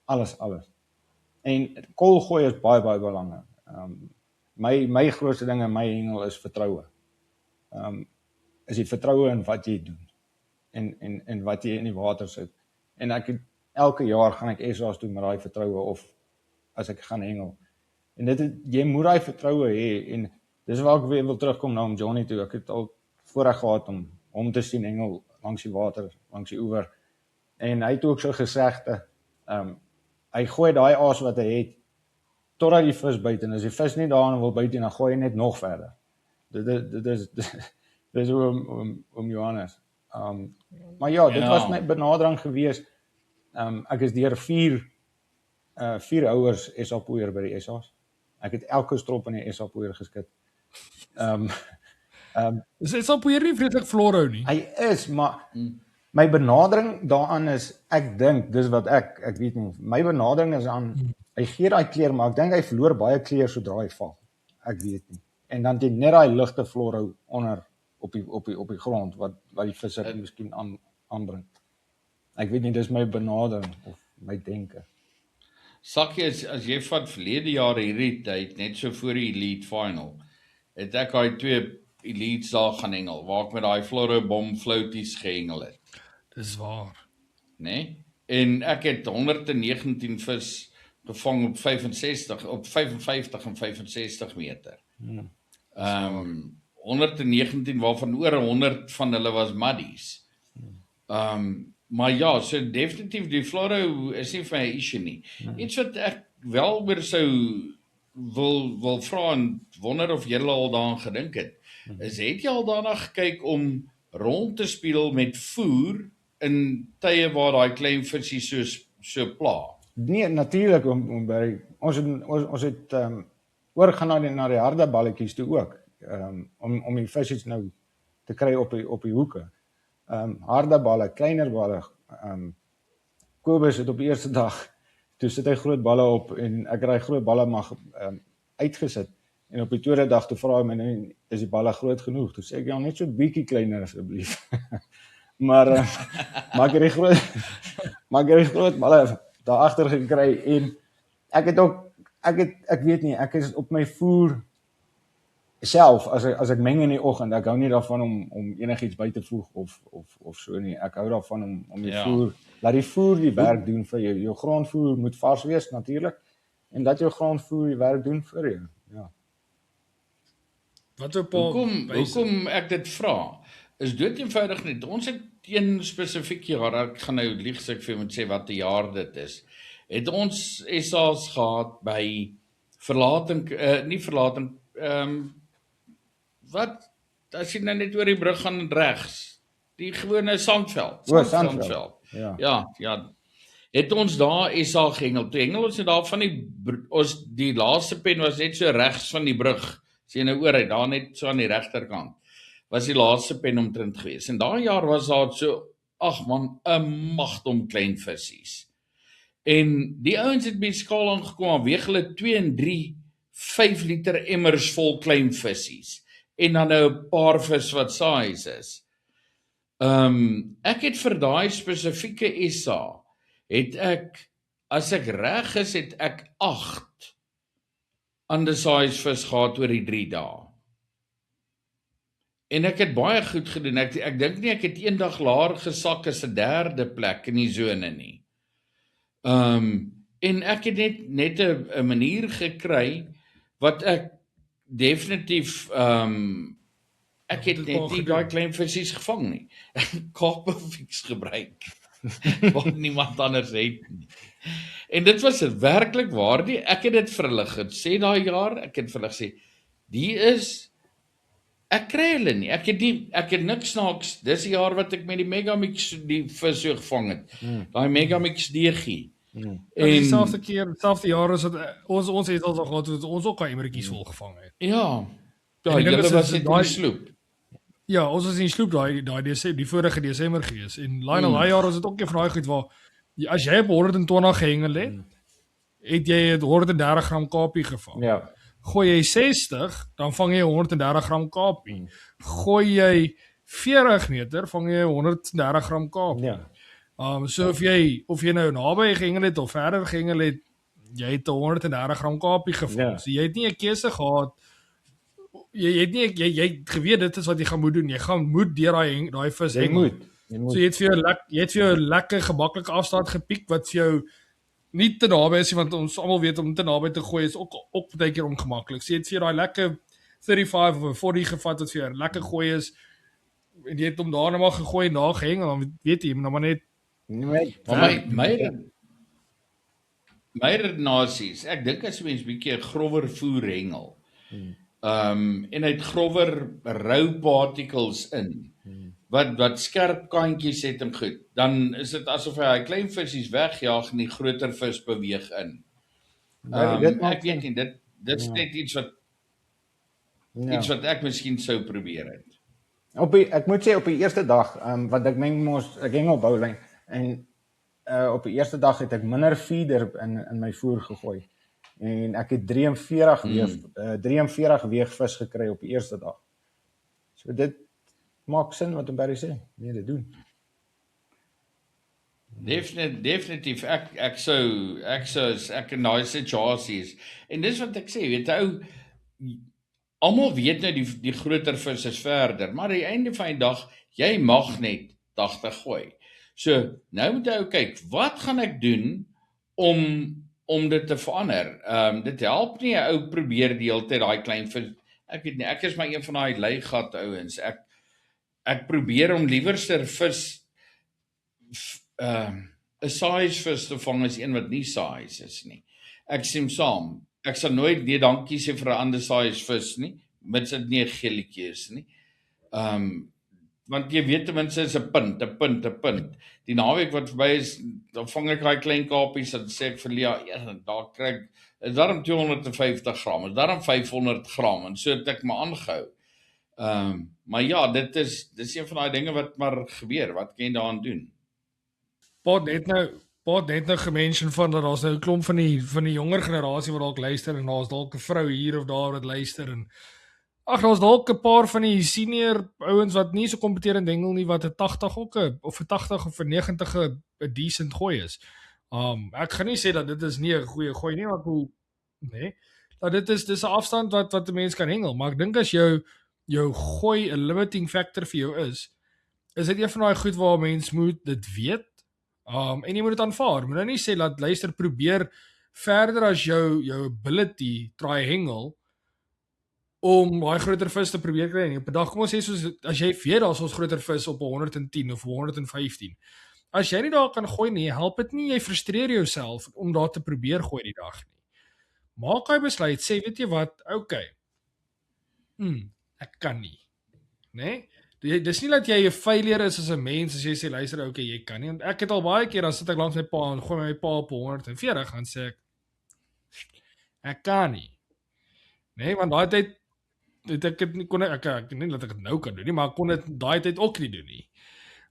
Alles. En koolgooi is baie belangrik. My grootste ding in my hengel is vertroue. Is die vertroue in wat jy doen, en wat jy in die water sit. En elke jaar gaan ek SA's doen met daai vertroue, of as ek gaan hengel. En jy moet daai vertroue hê, en dis waar ek weer wil terugkom na Johnny toe. Ek het al voorreg gehad om hom te sien hengel langs die water, langs die oewer. En hy het ook so gesegde, hy gooi daai aas wat hy het, totdat die vis byt, en as die vis nie daarin wil byt, dan gooi hy net nog verder. Dit is oom Johannes. Maar ja, dit was my benadering gewees. Ek is deur 4 houers SA poeier by die SA's. Ek het elke strop in die SA poeier geskit. Is SA poeier nie vreeslik florhou nie? Hy is, maar my benadering daaraan is, ek dink, dis wat ek weet nie, my benadering is aan, hy gee daai kleur, maar ek dink hy verloor baie kleur sodra hy val. Ek weet nie. En dan het jy net daai ligte florhou onder op die grond, wat die visser miskien aanbring. Ek weet nie, dis my benadering, of my denke. Sakkie, as jy vat verlede jaar hierdie tyd, net so voor die Elite Final, het ek daai 2 Elites daar gaan hengel, waar ek met daai Florobom floaties gehengel het. Dis waar. Nee? En ek het 119 vis gevang op 55 en 65 meter. 119 waarvan oor 100 van hulle was muddies. Maar ja, so definitief die Floro is nie vir my 'n issue nie. Iets wat ek wel oor sou wil vra en wonder of julle al daaraan gedink het, is het jy al daarna gekyk om rond te speel met voer in tye waar daai klein visie so pla? Nee, natuurlik, ons het oorgaan na die harde balletjies toe ook, om die visies nou te kry op die hoeke. Harde balle, kleiner balle. Kobus het op die eerste dag, toe sit hy groot balle op, en ek het die groot balle mag uitgesit, en op die tweede dag toe vra hy my, is die balle groot genoeg? Toe sê ek, ja, net so bietjie kleiner asseblief. maar ek het die groot balle daar agter gekry, en ek weet nie, ek is op my voer self, as ek meng in die oggend, ek hou nie daarvan om enigiets by te voeg of so nie. Ek hou daarvan om die voer, laat die voer die werk doen vir jou. Jou grondvoer moet vars wees natuurlik, en dat jou grondvoer die werk doen vir jou. Ja. Wat 'n paar Hoekom ek dit vra, is dood eenvoudig net. Ons het een spesifiek jaar, ek gaan nou lieg as ek vir jou moet sê wat 'n jaar dit is, het ons SA's gehad by verlating, nie verlating, wat, as jy nou net oor die brug gaan regs, die gewone Sandveld. Sandveld. Ja, het ons daar SA gehengel. Toe hengel ons net daar van die laaste pen was net so regs van die brug, as jy nou oor uit, daar net so aan die regterkant, was die laaste pen omtrent gewees. En daai jaar was daar so, ag man, 'n magdom klein vissies. En die ouens het by skaal aangekom, weeg hulle 2 en 3 5 liter emmers vol klein vissies. En dan nou 'n paar vis wat size is. Ek het vir daai spesifieke SA, het ek, as ek reg is, het ek 8 undersize vis gehad oor die 3 dae. En ek het baie goed gedoen. Ek dink nie ek het eendag laer gesak as 'n 3de plek in die sone nie. En ek het net 'n manier gekry wat ek definitief ek het net nie daai klein visies gevang nie. Kaperfiks gebruik. Wat niemand anders het nie. En dit was werklik waar nie. Ek het dit vir hulle gesê daai jaar, ek het vir hulle gesê, ek kry hulle nie. Ek het niks snaaks. Dis die jaar wat ek met die Megamix die vis so gevang het. Daai Megamix DG. En dieselfde jaar as ons het al gehad het ons ook daai emmertjies vol gevang het. Ja, julle was dit in die sloep. Ja, ons was in die sloep die vorige Desember gewees. En Lionel, daai jaar was dit ook een van daai goed waar as jy op 120 gehengel het jy 130 gram kapie gevang. Ja. Gooi jy 60, dan vang jy 130 gram kapie. Gooi jy 40 meter, vang jy 130 gram kapie. Ja. So of jy nou naby gehengel het of verder gehengel het, jy het 130 gram kapie gevang. Ja. So jy het nie 'n keuse gehad. Jy het geweet dit is wat jy gaan moet doen. Jy gaan moet deur daai vis hengel. So jy het vir jou lekker gemaklike afstand gepiek wat vir jou nie te naby is, want ons almal weet om te naby te gooi is ook baie keer ongemaklik. So jy het vir daai lekker 35 of 40 gevat wat vir jou lekker gooi is. En jy het hom daarna maar gegooi en daar gehengel, dan weet jy, maar net my redenasies, ek dink as mens bietjie 'n grower voer hengel. En hy het grower rou particles in. Wat skerp kantjies het en goed. Dan is dit asof hy klein visies wegjaag en die groter vis beweeg in. Ek weet nie, dit is net iets wat ek miskien sou probeer het. Ek moet sê op die eerste dag, want ek hengel boulyn en op die eerste dag het ek minder feeder in my voer gegooi. En ek het 43 weegvis gekry op die eerste dag. So dit maak sin wat Barry sê. Nee, dit doen. Definitief, ek in daai situasies. En dis wat ek sê, weet ou, almal weet nou die groter vis is verder, maar aan die einde van die dag, jy mag net 80 gooi. So, nou moet jy kyk, wat gaan ek doen om dit te verander? Dit help nie 'n ou probeer die hele tyd daai klein vis. Ek weet nie, ek is maar een van daai leigat ouens. Ek probeer om liewerster vis 'n size vis te vang as een wat nie size is nie. Ek stem saam. Ek sal nooit nee dankie sê vir 'n ander size vis nie, mits dit nie 'n geeltjie is nie. Want jy weet ten minste is 'n punt. Die naweek wat verby is, dan vang ek daai klein kapies en sê ek vir Lia, ja, daar kry ek, is daarom 250 gram, is daarom 500 gram, en so het ek maar aangehou. Maar ja, dis een van daai dinge wat maar gebeur, wat kan jy daaraan doen? Pat net nou gemention van dat daar's nou 'n klomp van die jonger generasie wat dalk luister en daar's dalk 'n vrou hier of daar wat luister en daar's dalk 'n paar van die senior ouens wat nie so kompeterend hengel nie wat 'n 80 of 'n 90 'n decent gooi is. Ek gaan nie sê dat dit is nie 'n goeie gooi nie, maar nee. Dat dis 'n afstand wat 'n mens kan hengel, maar ek dink as jou gooi 'n limiting factor vir jou is dit een van daai goed waar mens moet dit weet. En jy moet dit aanvaar. Moet nou nie sê dat luister probeer verder as jou ability try hengel om daai groter vis te probeer kry. En op 'n dag, kom ons sê soos as jy weet daar's ons groter vis op 110 of 115. As jy nie daar kan gooi nie, help dit nie, jy frustreer jouself om daar te probeer gooi die dag nie. Maak hy besluit, sê weet jy wat, okay. Ek kan nie. Né? Dis nie dat jy 'n failure is as 'n mens as jy sê luister, okay, jy kan nie. Want ek het al baie keer dan sit ek langs my pa en gooi my pa op 140 en sê ek kan nie. Nee, want daai tyd het ek dit nie kon ek nie dat ek dit nou kan doen nie, maar ek kon dit daai tyd ook nie doen nie.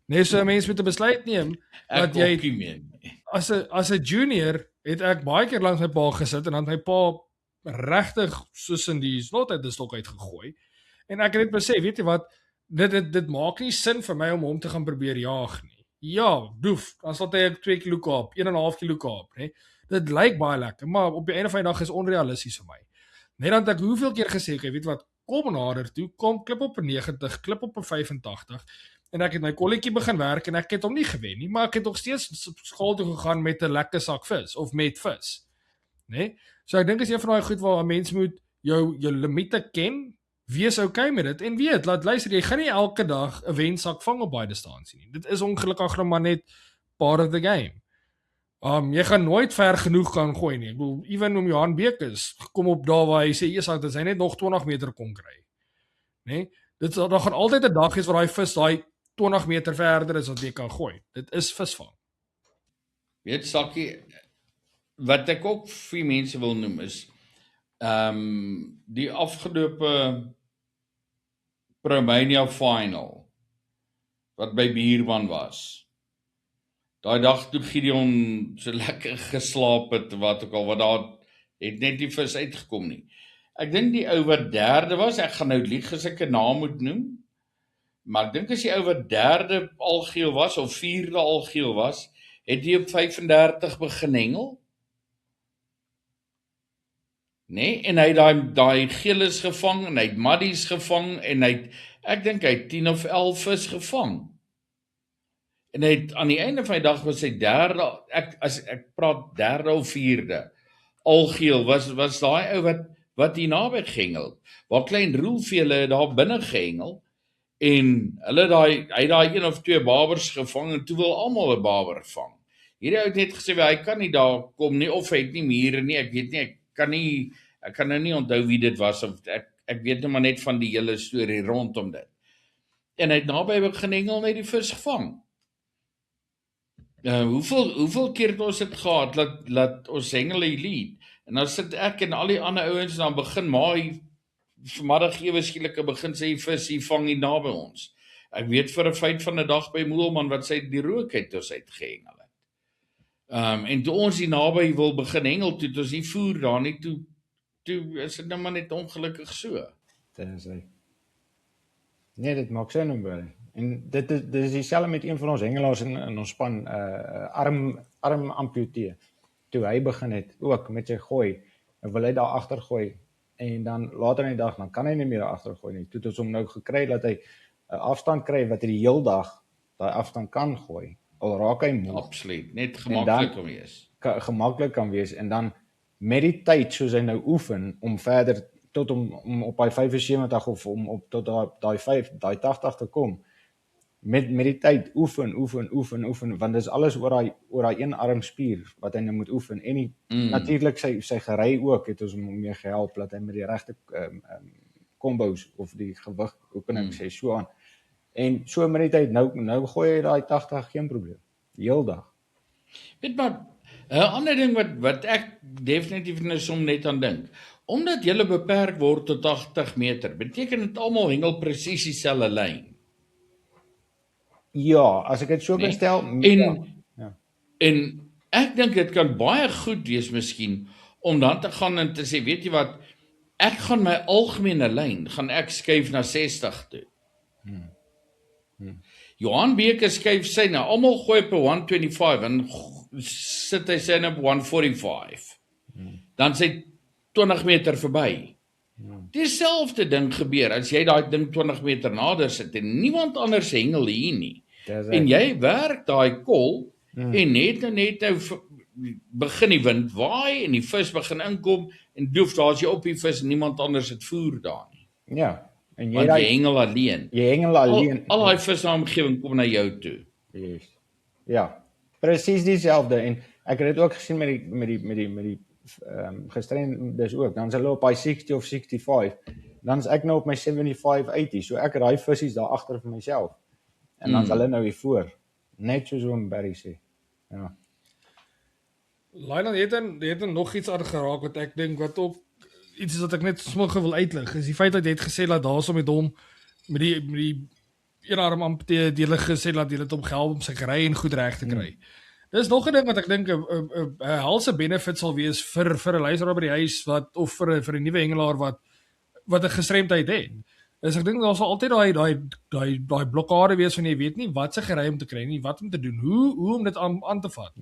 Nee, so 'n mens moet 'n besluit neem dat jy as 'n junior het ek baie keer langs my pa gesit en dan het my pa regtig soos in die slot uit die stok uitgegooi. En ek het net besef, weet jy wat, dit maak nie sin vir my om hom te gaan probeer jaag nie. Ja, doef, dan sal hy 2 kilo kaap, 1,5 kilo kaap, né? Dit lyk baie lekker, maar op die einde van die dag is onrealisties vir my. Net dan het ek hoeveel keer gesê, ek weet wat, kom nader toe, kom klip op 'n 90, klip op 'n 85 en ek het my kolletjie begin werk en ek het hom nie gewen nie, maar ek het nog steeds skaal toe gegaan met 'n lekker sak vis of met vis. Né? So ek dink as jy van daai goed waar 'n mens moet jou limite ken, wees okay met dit en weet, laat luister, jy gaan nie elke dag 'n wensak vang op baie distansie nie. Dit is ongelukkig nog maar net part of the game. Jy gaan nooit ver genoeg kan gooi nie. Ek bedoel, ewen om Johan Bekes kom op daar waar hy sê eers dat hy net nog 20 meter kon kry. Né? Daar gaan altyd 'n dag is waar daai vis daai 20 meter verder is wat jy kan gooi. Dit is visvang. Weet Sakkie, wat ek ook vir mense wil noem is die afgelope Promania final wat by Bierman was. Daai dag toe Gideon so lekker geslaap het, wat ook al, wat daar het net die vis uitgekom nie. Ek dink die ou wat derde was, ek gaan nou lieg as ek 'n naam moet noem, maar ek dink as die ou wat derde algeel was, of vierde algeel was, het hy op 35 begin hengel. Nee, en hy het daai geeles gevang, en hy het maddies gevang, en ek dink hy het 10 of 11 vis gevang. En hy het, aan die einde van die dag was sy derde, ek praat derde of vierde, algeel, was daai ou wat hier naby gehengel, waar klein roelvele daar binne gehengel, en hy het daai 1 of 2 babers gevang, en toe wil almal 'n baber vang. Hierdie ou het net gesê, hy kan nie daar kom nie, of hy het nie mure nie, ek weet nie, ek kan nou nie onthou wie dit was, of ek weet nou maar net van die hele storie rondom dit. En hy het naby begin hengel en hy die vis gevang. Hoeveel keer het ons dit gehad, laat ons hengel die lead, en dan sit ek en al die ander ouens, dan begin maai, vanmiddag ewe skielik begin sy vis, hier vang hier naby ons. Ek weet vir 'n feit van 'n dag by Moelman, wat sy die rook uit ons uitgehengel het. En toe ons hier naby wil begin hengel, toe ons nie voer daar nie, toe is dit nou maar net ongelukkig so. Nee, dit maak sin om baie. En dit is dieselfde met een van ons hengelaars in ons span, arm amputee. Toe hy begin het, ook met sy gooi, en wil hy daar agter gooi, en dan later in die dag, dan kan hy nie meer daar agter gooi nie. Toe het ons hom nou gekry, dat hy 'n afstand kry, wat hy die heel dag, daai afstand kan gooi, al raak hy moeg. Absoluut, net gemaklik kan wees. Gemaklik kan wees, en dan met die tyd, soos hy nou oefen, om verder, tot om op daai 75 of om op tot daai 80 te kom, met die tyd oefen, want dis alles oor daai een armspier, wat hy nou moet oefen, en natuurlik sy gery ook, het ons hom mee gehelp, dat hy met die regte combos, of die gewig, hoe kan ek sê, so aan, en so met die tyd, nou gooi hy daai 80, geen probleem, die heel dag. Weet maar, 'n ander ding wat ek definitief nou som net aan dink, omdat jy beperk word tot 80 meter, beteken dit almal hengel presies dieselfde lyn. Ja, as ek dit so kan stel, en ek dink dit kan baie goed wees miskien, om dan te gaan en te sê, weet jy wat, ek gaan my algemene lyn, gaan ek skuif na 60 toe. Johan Bekes skuif sy nou, almal gooi op 125, en sit hy sy op 145. Dan sy 20 meter verby. Dieselfde ding gebeur, as jy daai ding 20 meter nader sit, en niemand anders hengel hier nie, en jy werk daai kol, en net nou begin die wind waai, en die vis begin inkom, en doef, daar is jy op die vis, en niemand anders het voer daar nie. Ja, en Want jy hengel alleen. jy hengel alleen. Al daai vis in die omgewing kom na jou toe. Yes. Ja, presies dieselfde en ek het dit ook gesien met die gestremdes ook. Dan's hulle op hy 60 of 65. Dan's ek nou op my 75, 80. So ek raai visies daar agter vir myself. En dan's hulle nou hier voor. Net soos oom Barry sê. Ja. Lionel, jy het nog iets aangeraak wat ek dink wat ook iets is wat ek net sommer wil uitlig. Is die feit dat jy het gesê dat daarso met hom met die een arm amputee, die hulle gesê dat jy dit om gehelp om sy ry en goed reg te kry. Dis nog 'n ding wat ek dink 'n helse benefit sal wees vir 'n luisteraar by die huis wat of vir 'n nuwe hengelaar wat 'n gestremdheid het. Dus ek dink daar sal altyd daai blokkade wees van jy weet nie wat se gery om te kry nie, wat om te doen, hoe om dit aan te vat.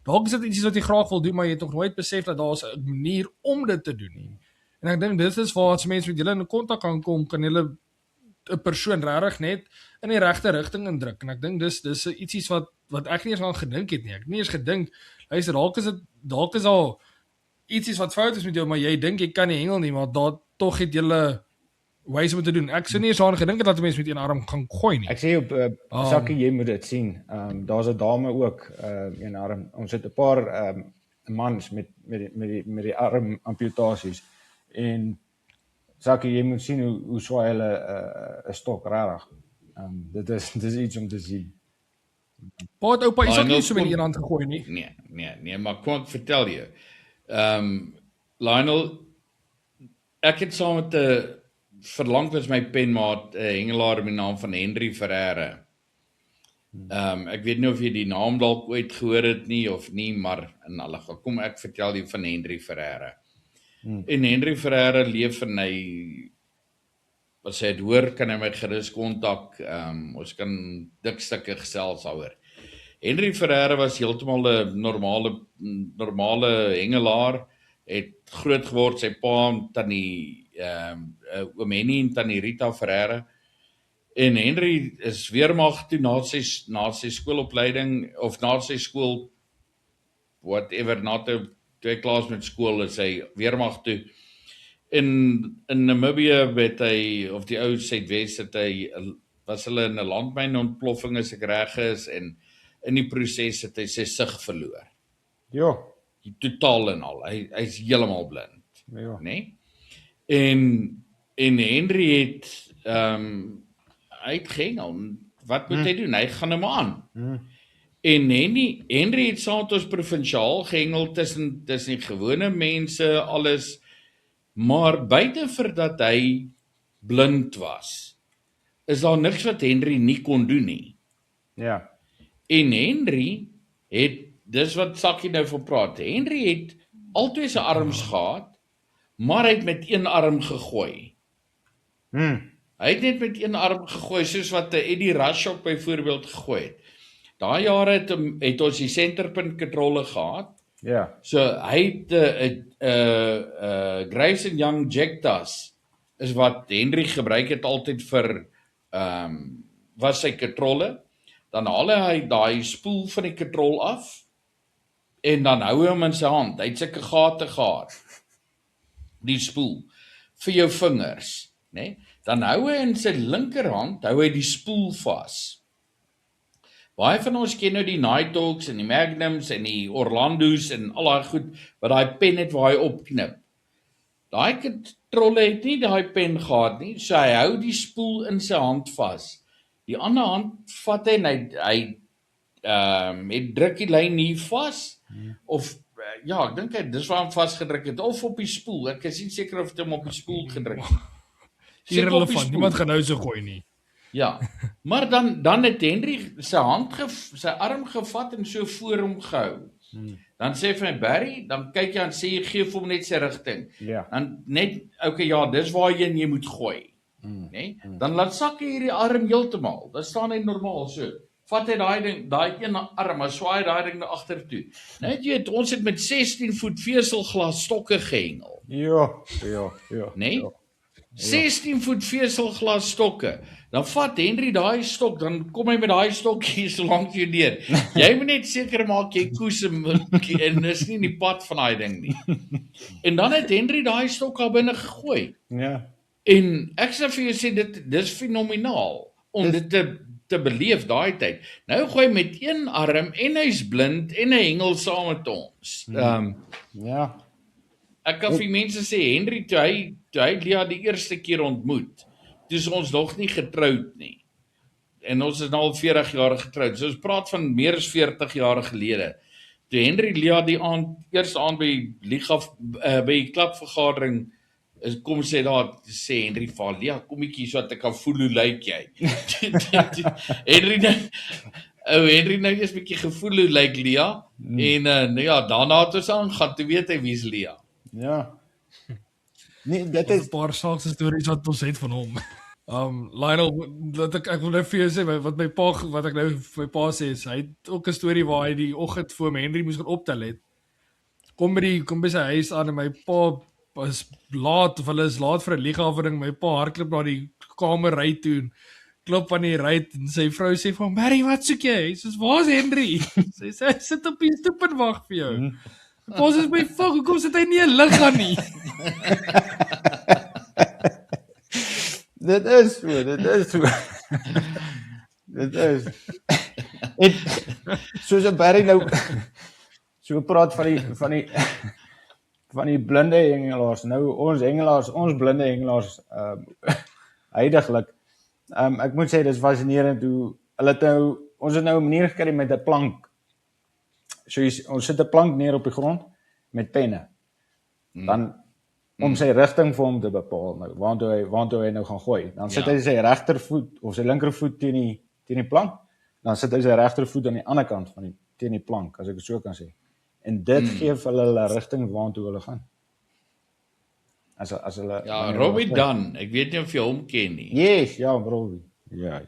Dalk is dit iets wat jy graag wil doen, maar jy het nog nooit besef dat daar's 'n manier om dit te doen nie. En ek dink dit is waar as mense met julle in kontak kan kom, kan julle 'n persoon regtig net in die regte rigting indruk. En ek dink dis iets wat ek nie eens aan gedink het nie. Ek het nie eens gedink, luister, dalk is al iets wat fout is met jou, maar jy dink jy kan nie hengel nie, maar daar tog het julle wyse om te doen. Ek sou nie eens aan gedink het dat mense met een arm gaan gooi nie. Ek sê op Sakkie, jy moet dit sien. Daar's 'n dame ook, een arm. Ons het 'n paar mans met die arm amputasies. En Sakkie, jy moet sien hoe swaai hulle 'n stok regtig. Dit is iets om te sien. Paat oupa is ook nie so met een hand gegooi nie. Nee, maar kom ek vertel jou. Lionel, ek het saam met 'n verlang was my penmaat, 'n hengelaar met die naam van Henry Ferreira. Ek weet nie of jy die naam dalk ooit gehoor het nie of nie, maar in alle geval, kom ek vertel jou van Henry Ferreira. En Henry Ferreira leef en hy, as hy het hoor, kan hy my gerus kontak, ons kan dik stukke gesels daaroor. Henry Ferreira was heeltemal 'n normale hengelaar, het groot geword, sy pa, tannie oom Henny en tannie Rita Ferreira. En Henry is weermag toe na sy skoolopleiding, of na sy skool, whatever, toe hy klaar is met skool, is hy weermag toe. In Namibië het hy, of die ou Suidwes, was hulle in 'n landmynontploffing as ek reg is, en in die proses het hy sy sig verloor. Ja. Totaal en al, hy's heeltemal blind, Ja. né? En Henry het, hy het gehengel, wat moet hy doen? Hy gaan hom aan. En Henry het saam met ons provinsiaal gehengel tussen die gewone mense, alles, maar buite vir dat hy blind was, is daar niks wat Henry nie kon doen nie. Ja. En Henry het, dis wat Sakkie nou van praat, Henry het altyd sy arms gehad, maar hy het met een arm gegooi. Hy het net met een arm gegooi, soos wat Eddie Rashok byvoorbeeld gegooi het. Daai jare het ons die centerpunt controle gehad. Ja. So hy het Grace and Young Jektas is wat Henry gebruik het altyd vir was sy controle. Dan haal hy daai spoel van die control af en dan hou hy hom in sy hand. Hy het sulke gate gehad. Die spoel vir jou vingers, né? Dan hou hy in sy linkerhand, hou hy die spoel vas. Baie van ons ken nou die Nighthawks en die Magnums en die Orlandos en al daai goed wat daai pen het waar hy opknip. Daai controle het nie daai pen gehad nie, so hy hou die spoel in sy hand vas. Die ander hand vat hy en hy druk die lyn hier vas, of ja, ek dink dis waar hom vasgedruk het, of op die spoel. Ek is nie seker of dit hom op die spoel gedruk het. Irrelevant, niemand gaan nou so gooi nie. Ja, maar dan het Henry sy arm gevat en so voor hom gehou. Dan sê vir my, Barry, dan kyk jy en sê jy gee vir hom net sy rigting. Ja. Dan net, okay, ja, dis waar jy moet gooi. Nee? Dan laat Sakkie hierdie arm heeltemal. Dan staan hy normaal so. Vat hy daai ding, daai een arm, maar swaai daai ding na agter toe. Net jy het, ons het met 16 voet veselglas stokke gehengel. Ja. Nee? 16 voet veselglas stokke. Dan vat Henry daai stok, dan kom hy met daai stokkie so lank jy neer. Jy moet net seker maak jy koes en dis nie in die pad van daai ding nie. En dan het Henry daai stok daar binne gegooi. Ja. En ek sê vir jou sê dis fenomenaal om dit te beleef daai tyd. Nou gooi hy met een arm en hy's blind en hy hengel saam met ons. Ja. Ek kan vir mense sê Henry toe hy Lia die eerste keer ontmoet, dis ons nog nie getroud nie. En ons is nou al 40 jaar getroud. So ons praat van meer as 40 jaar gelede. Toe Henry Lia die eerste aand by Liga by die klubvergadering kom sê Henry vir Lia, kom ek hier so dat ek kan voel hoe lyk jy. Henry nou eers 'n bietjie gevoel hoe lyk Lia en daarna het ons aangaan, toe weet hy wie's Lia. Ja. Nee, dit is is 'n paar snaakse stories wat ons het van hom. Lionel, ek wil net vir jou sê wat ek nou vir my pa sê is, hy het ook 'n storie waar hy die oggend voor my Henry moes gaan optel het. Kom by sy huis aan en my pa is laat of hulle is laat vir 'n ligaafding. My pa hardloop na die kamer ry toe en klop aan die ruit en sy vrou sê vir hom, "Mary, wat soek jy?" Hy sê, "Waar's Henry?" Sy sê, "Hy sit op die stoep en wag vir jou." Pa sê, "My fuck, hoekom sit hy nie 'n lig aan nie?" Dit is so. Dit is. En soos 'n Barry nou so praat van die blinde hengelaars. Nou ons blinde hengelaars huidiglik. Ek moet sê dis fascinerend hoe ons het nou 'n manier gekry met 'n plank. So ons sit 'n plank neer op die grond met penne. Dan om sy rigting vir hom te bepaal, nou waantoe hy nou gaan gooi. Dan sit hy sy regtervoet of sy linkervoet teen die plank, dan sit hy sy regtervoet aan die ander kant teen die plank, as ek dit so kan sê. En dit gee vir hulle rigting waantoe hulle gaan. As hulle Robbie Dunn, ek weet nie of jy hom ken nie. Yes, ja, Robbie. Ja.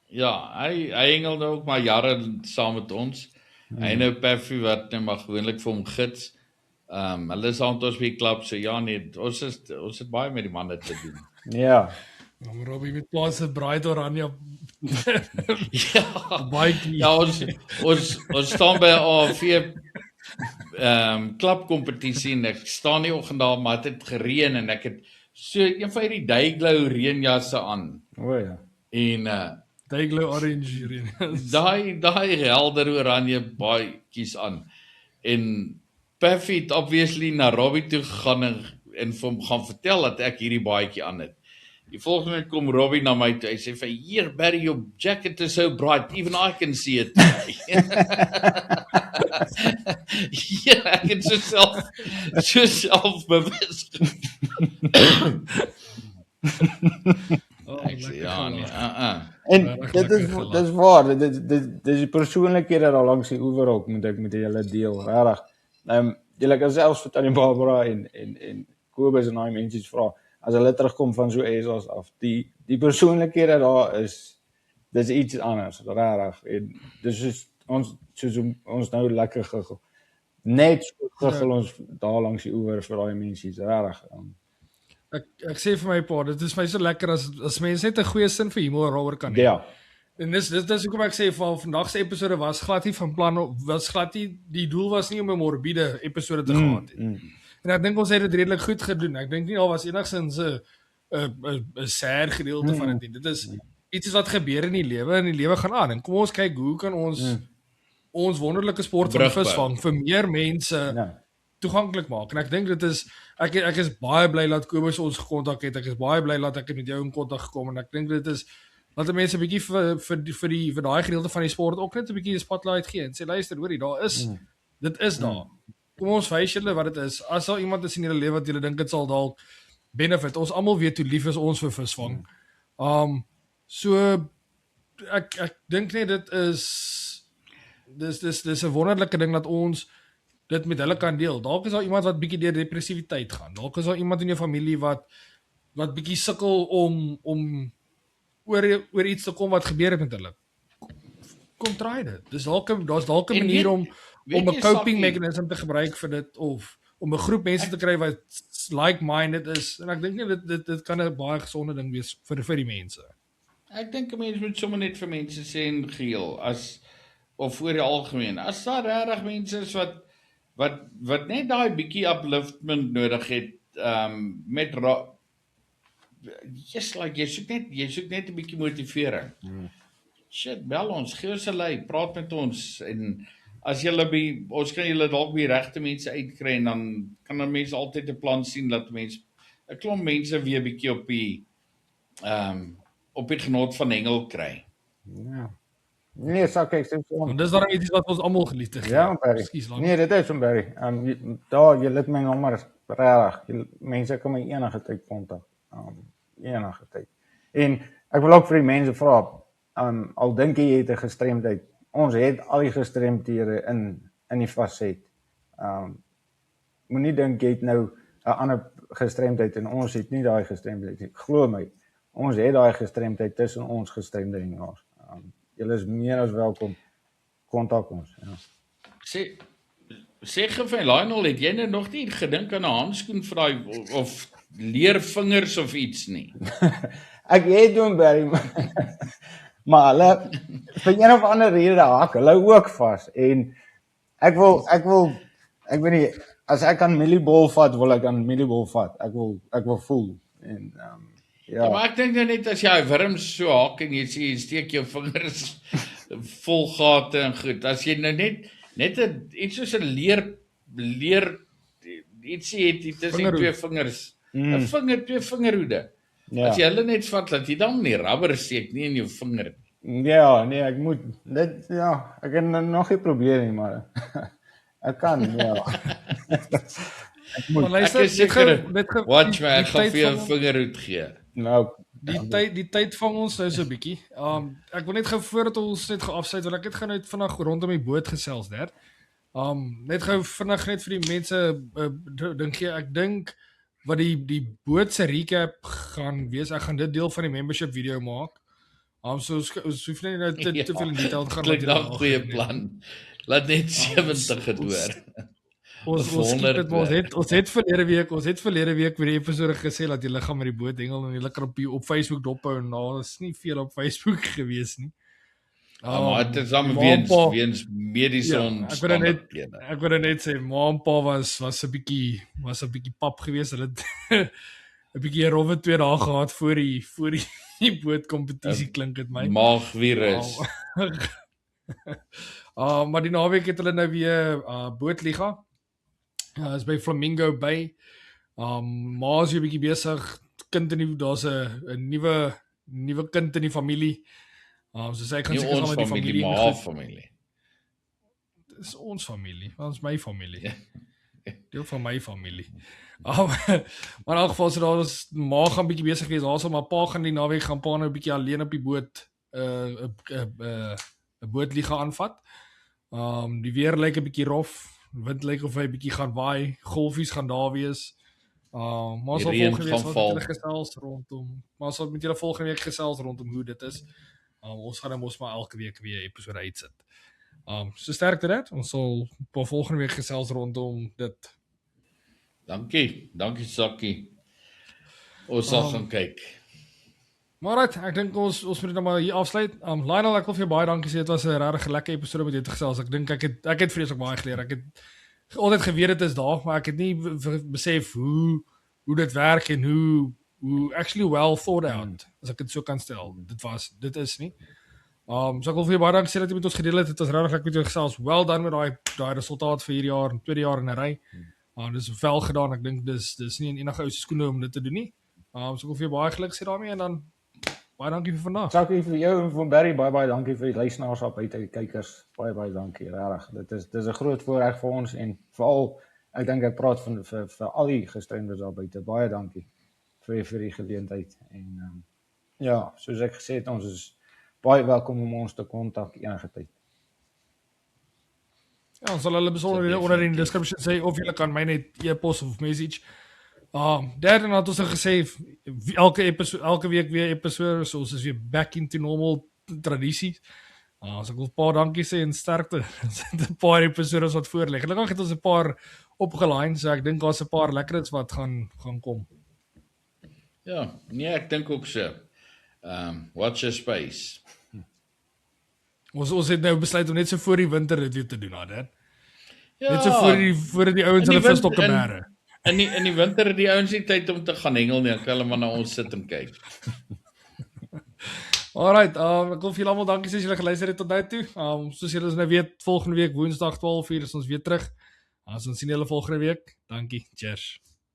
Ja, hy hengel ook maar jare saam met ons. Hy nou Perfie wat nou maar gewoonlik vir hom gids. Hulle is aan ons by klub, so ons het baie met die manne te doen. Ja. Robbie met plaas se Bright Oranje. Ja, ons staan by 'n AFV klubkompetisie en ek staan die oggend daar, maar dit het gereën en ek het so een van hierdie Dayglow reënjasse aan. O ja. En Dayglow orange reënjas. Daai helder oranje baadjies aan. En Perfie het obviously na Robbie toe gegaan en vir hom gaan vertel dat ek hierdie baadjie aan het. Die volgende kom Robbie na my toe. Hy sê vir "Here, Barry, your jacket is so bright, even I can see it." Ja, ek het so selfbewus. Ek sê En dit is waar, dit is die persoonlikhede daar langs die oewer ook, moet ek met julle deel, regtig. Julle kan selfs vir Tannie Barbara en Kobus en daai mense vra, as hulle terugkom van so ESA's af, die persoonlikhede daar dis iets anders, regtig. En dis is ons nou lekker giggel. Net so giggel ons daar langs die oewer vir daai mense, regtig. Ek sê vir my pa, dit is my so lekker as mense net 'n goeie sin vir humor daaroor kan hê. Ja. En dis hoekom ek sê van vandag se episode was glad nie van plan, die doel was nie om 'n morbiede episode te gehad het. En ek dink ons het dit redelik goed gedoen. Ek dink nie al was enigsins 'n sad gedeelte van dit nie. Dit is iets wat gebeur in die lewe en die lewe gaan aan. En kom ons kyk hoe kan ons wonderlike sport van visvang vir meer mense toeganklik maak. En ek dink dit is ek is baie bly dat Kobus ons gekontak het. Ek is baie bly dat ek met jou in kontak gekom en ek dink dit is dat die mense 'n bietjie vir daai gedeelte van die sport ook net 'n bietjie 'n spotlight gee en sê luister, hoorie, dit is daar. Kom ons wys julle wat dit is. As daar iemand is in julle lewe wat julle dink dit sal dalk benefit. Ons almal weet hoe lief is ons vir visvang. So ek dink net dit is dis 'n wonderlike ding dat ons dit met hulle kan deel. Dalk is daar iemand wat bietjie deur depressiwiteit gaan. Dalk is daar iemand in jou familie wat bietjie sukkel om oor iets te kom wat gebeur het met hulle. Kom try dit. Daar's dalk 'n manier om 'n coping mechanism te gebruik vir dit of om 'n groep mense te kry wat like-minded is. En ek dink nie dit kan 'n baie gesonde ding wees vir die mense. Ek dink 'n mens moet sommer net vir mense sê in geheel of vir die algemeen. As daar regtig mense is wat net daai bietjie upliftment nodig het met just like jy soek net 'n bietjie motivering. Shit, bel ons, gee ons 'n lei, praat met ons en as julle ons kan julle dalk by regte mense uitkry en dan kan dan mense altyd 'n plan sien dat mense 'n klomp mense weer bietjie op die genot van hengel kry. Ja. Nee, Sakkie, ek sê Want dis daarom iets wat ons almal geliefd het. Ja, Barry. Nee, dit is van Barry. Daar, jy het my nommer regtig. Mense kan my enige tyd kontak. Enige tyd. En ek wil ook vir die mense vra, al dink jy het 'n gestremdheid, ons het al die gestremdhede in die faset. Moenie dink jy het nou 'n ander gestremdheid en ons het nie daai gestremdheid. Glo my, ons het daai gestremdheid tussen ons gestremdheidenaars. Julle is meer as welkom. Kontak ons. Ja. Sê vir Lionel, het jy nou nog nie gedink aan 'n handskoen vir daai of leervingers of iets nie? Ek het doen Barry, maar hulle vir een of ander rede hak hulle ook vas en ek weet nie, as ek aan mieliebol vat, wil ek aan mieliebol vat. Ek wil voel en ja. Maar ek dink net as jy wurms so hak en jy steek jou vingers vol gate en goed, as jy nou net iets soos 'n leer ietsie het tussen twee vingers, 'n twee vingerhoede. Ja. As jy hulle net vat, dat jy dan nie rubber steek nie in jou vinger. Ja, nee, ek moet dit ek het nog nie probeer nie, maar ek kan, ja. Ek is seker, watch my, ek gaan vir jou 'n vingerhoed gee. Nou, die tyd vang ons nou so 'n bietjie. Ek wil net gou voordat ons net geafsluit, want ek het gaan uit vinnig rondom die boot gesels daar. Net gou vinnig net vir die mense ek dink wat die boot se recap gaan wees. Ek gaan dit deel van die membership video maak. So ons hoef nie nou te veel in detail te gaan. Klink na 'n goeie plan. Laat net 70 het hoor. Ons het verlede week met die episode gesê dat julle gaan met die boot hengel en julle kan op Facebook dophou en daar is nie veel op Facebook gewees nie. Maar dit is dan weens mediese omstandighede. Ek wil net sê ma en pa was 'n bietjie pap geweest. Hulle het 'n bietjie 'n rowwe 2 dae gehad voor die bootkompetisie klink dit my. Maagvirus. Maar die naweek het hulle nou weer bootliga. Is by Flamingo Bay. Ma is hier 'n bietjie besig. Daar's 'n nuwe kind in die familie. So sy gaan seker saam met die familie. Maar familie. Dis ons familie, dit is my familie. Deel van my familie. Maar in elk geval so daar is ma gaan bietjie besig wees daarso, maar pa gaan die naweek gaan pa nou 'n bietjie alleen op die boot 'n bootliga aanvat. Die weer lyk 'n bietjie rof. Wind lyk of hy 'n bietjie gaan waai, golfies gaan daar wees. Maar sal volgende week met julle gesels rondom. Maar sal met julle volgende week gesels rondom hoe dit is. Ons gaan mos maar elke week weer 'n episode uitsit. So sterkte dit. Ons sal op volgende week gesels rondom dit. Dankie Sakkie. Ons sal gaan kyk. Maar right, ek dink ons moet dit nou maar hier afsluit. Lionel, ek wil vir jou baie dankie sê. Dit was 'n regtig lekker episode met jou te gesels. Ek dink ek het vreeslik baie geleer. Ek het altyd geweet dit is daar, maar ek het nie besef hoe dit werk en hoe actually well thought out, as ek dit so kan stel. Dit is nie. So ek wil vir jou baie dankie sê dat jy met ons gedeel het. Dit was regtig lekker met jou gesels. Well done met daai resultaat vir hierdie jaar en tweede jaar in 'n ry. Dis wel gedaan. Ek dink dis nie in enige ou se skoene om dit te doen nie. So ek wil vir jou baie geluk sê daarmee en dan baie dankie vir vandag. Dankie vir jou en vir Barry, baie dankie vir die luisteraars op uit die kykers. Baie dankie, regtig. Dit is 'n groot voorreg vir ons en veral ek dink ek praat vir al die gestremdes daar buite. Baie dankie vir die geleentheid en ja, soos ek gesê het, ons is baie welkom om ons te kontak enige tyd. Ja, ons sal hulle besonderhede onder in die description sê of julle kan my net e-pos of message. Daarin het ons gesê elke week weer episode, so ons is weer back into normal tradisies. So ek wil 'n paar dankie sê en sterkte. Ons het 'n paar episodes wat voor lê. Gelukkig het ons 'n paar opgelyn, so ek dink daar's 'n paar lekkerheids wat gaan kom. Ja, nee, ek dink ook so. Watch your space. Ons het nou besluit om net so voor die winter dit weer te doen, hè. Ja, net so voor die ouens hulle visstokke bære. In die winter het die ouens nie tyd om te gaan hengel nie, dan kan hulle maar na ons sit en kyk. Alright, ek wil vir julle almal dankie as julle geluister het tot nou toe. Soos julle nou weet, volgende week Woensdag 12:00 is ons weer terug. Ons sien julle volgende week. Dankie. Cheers.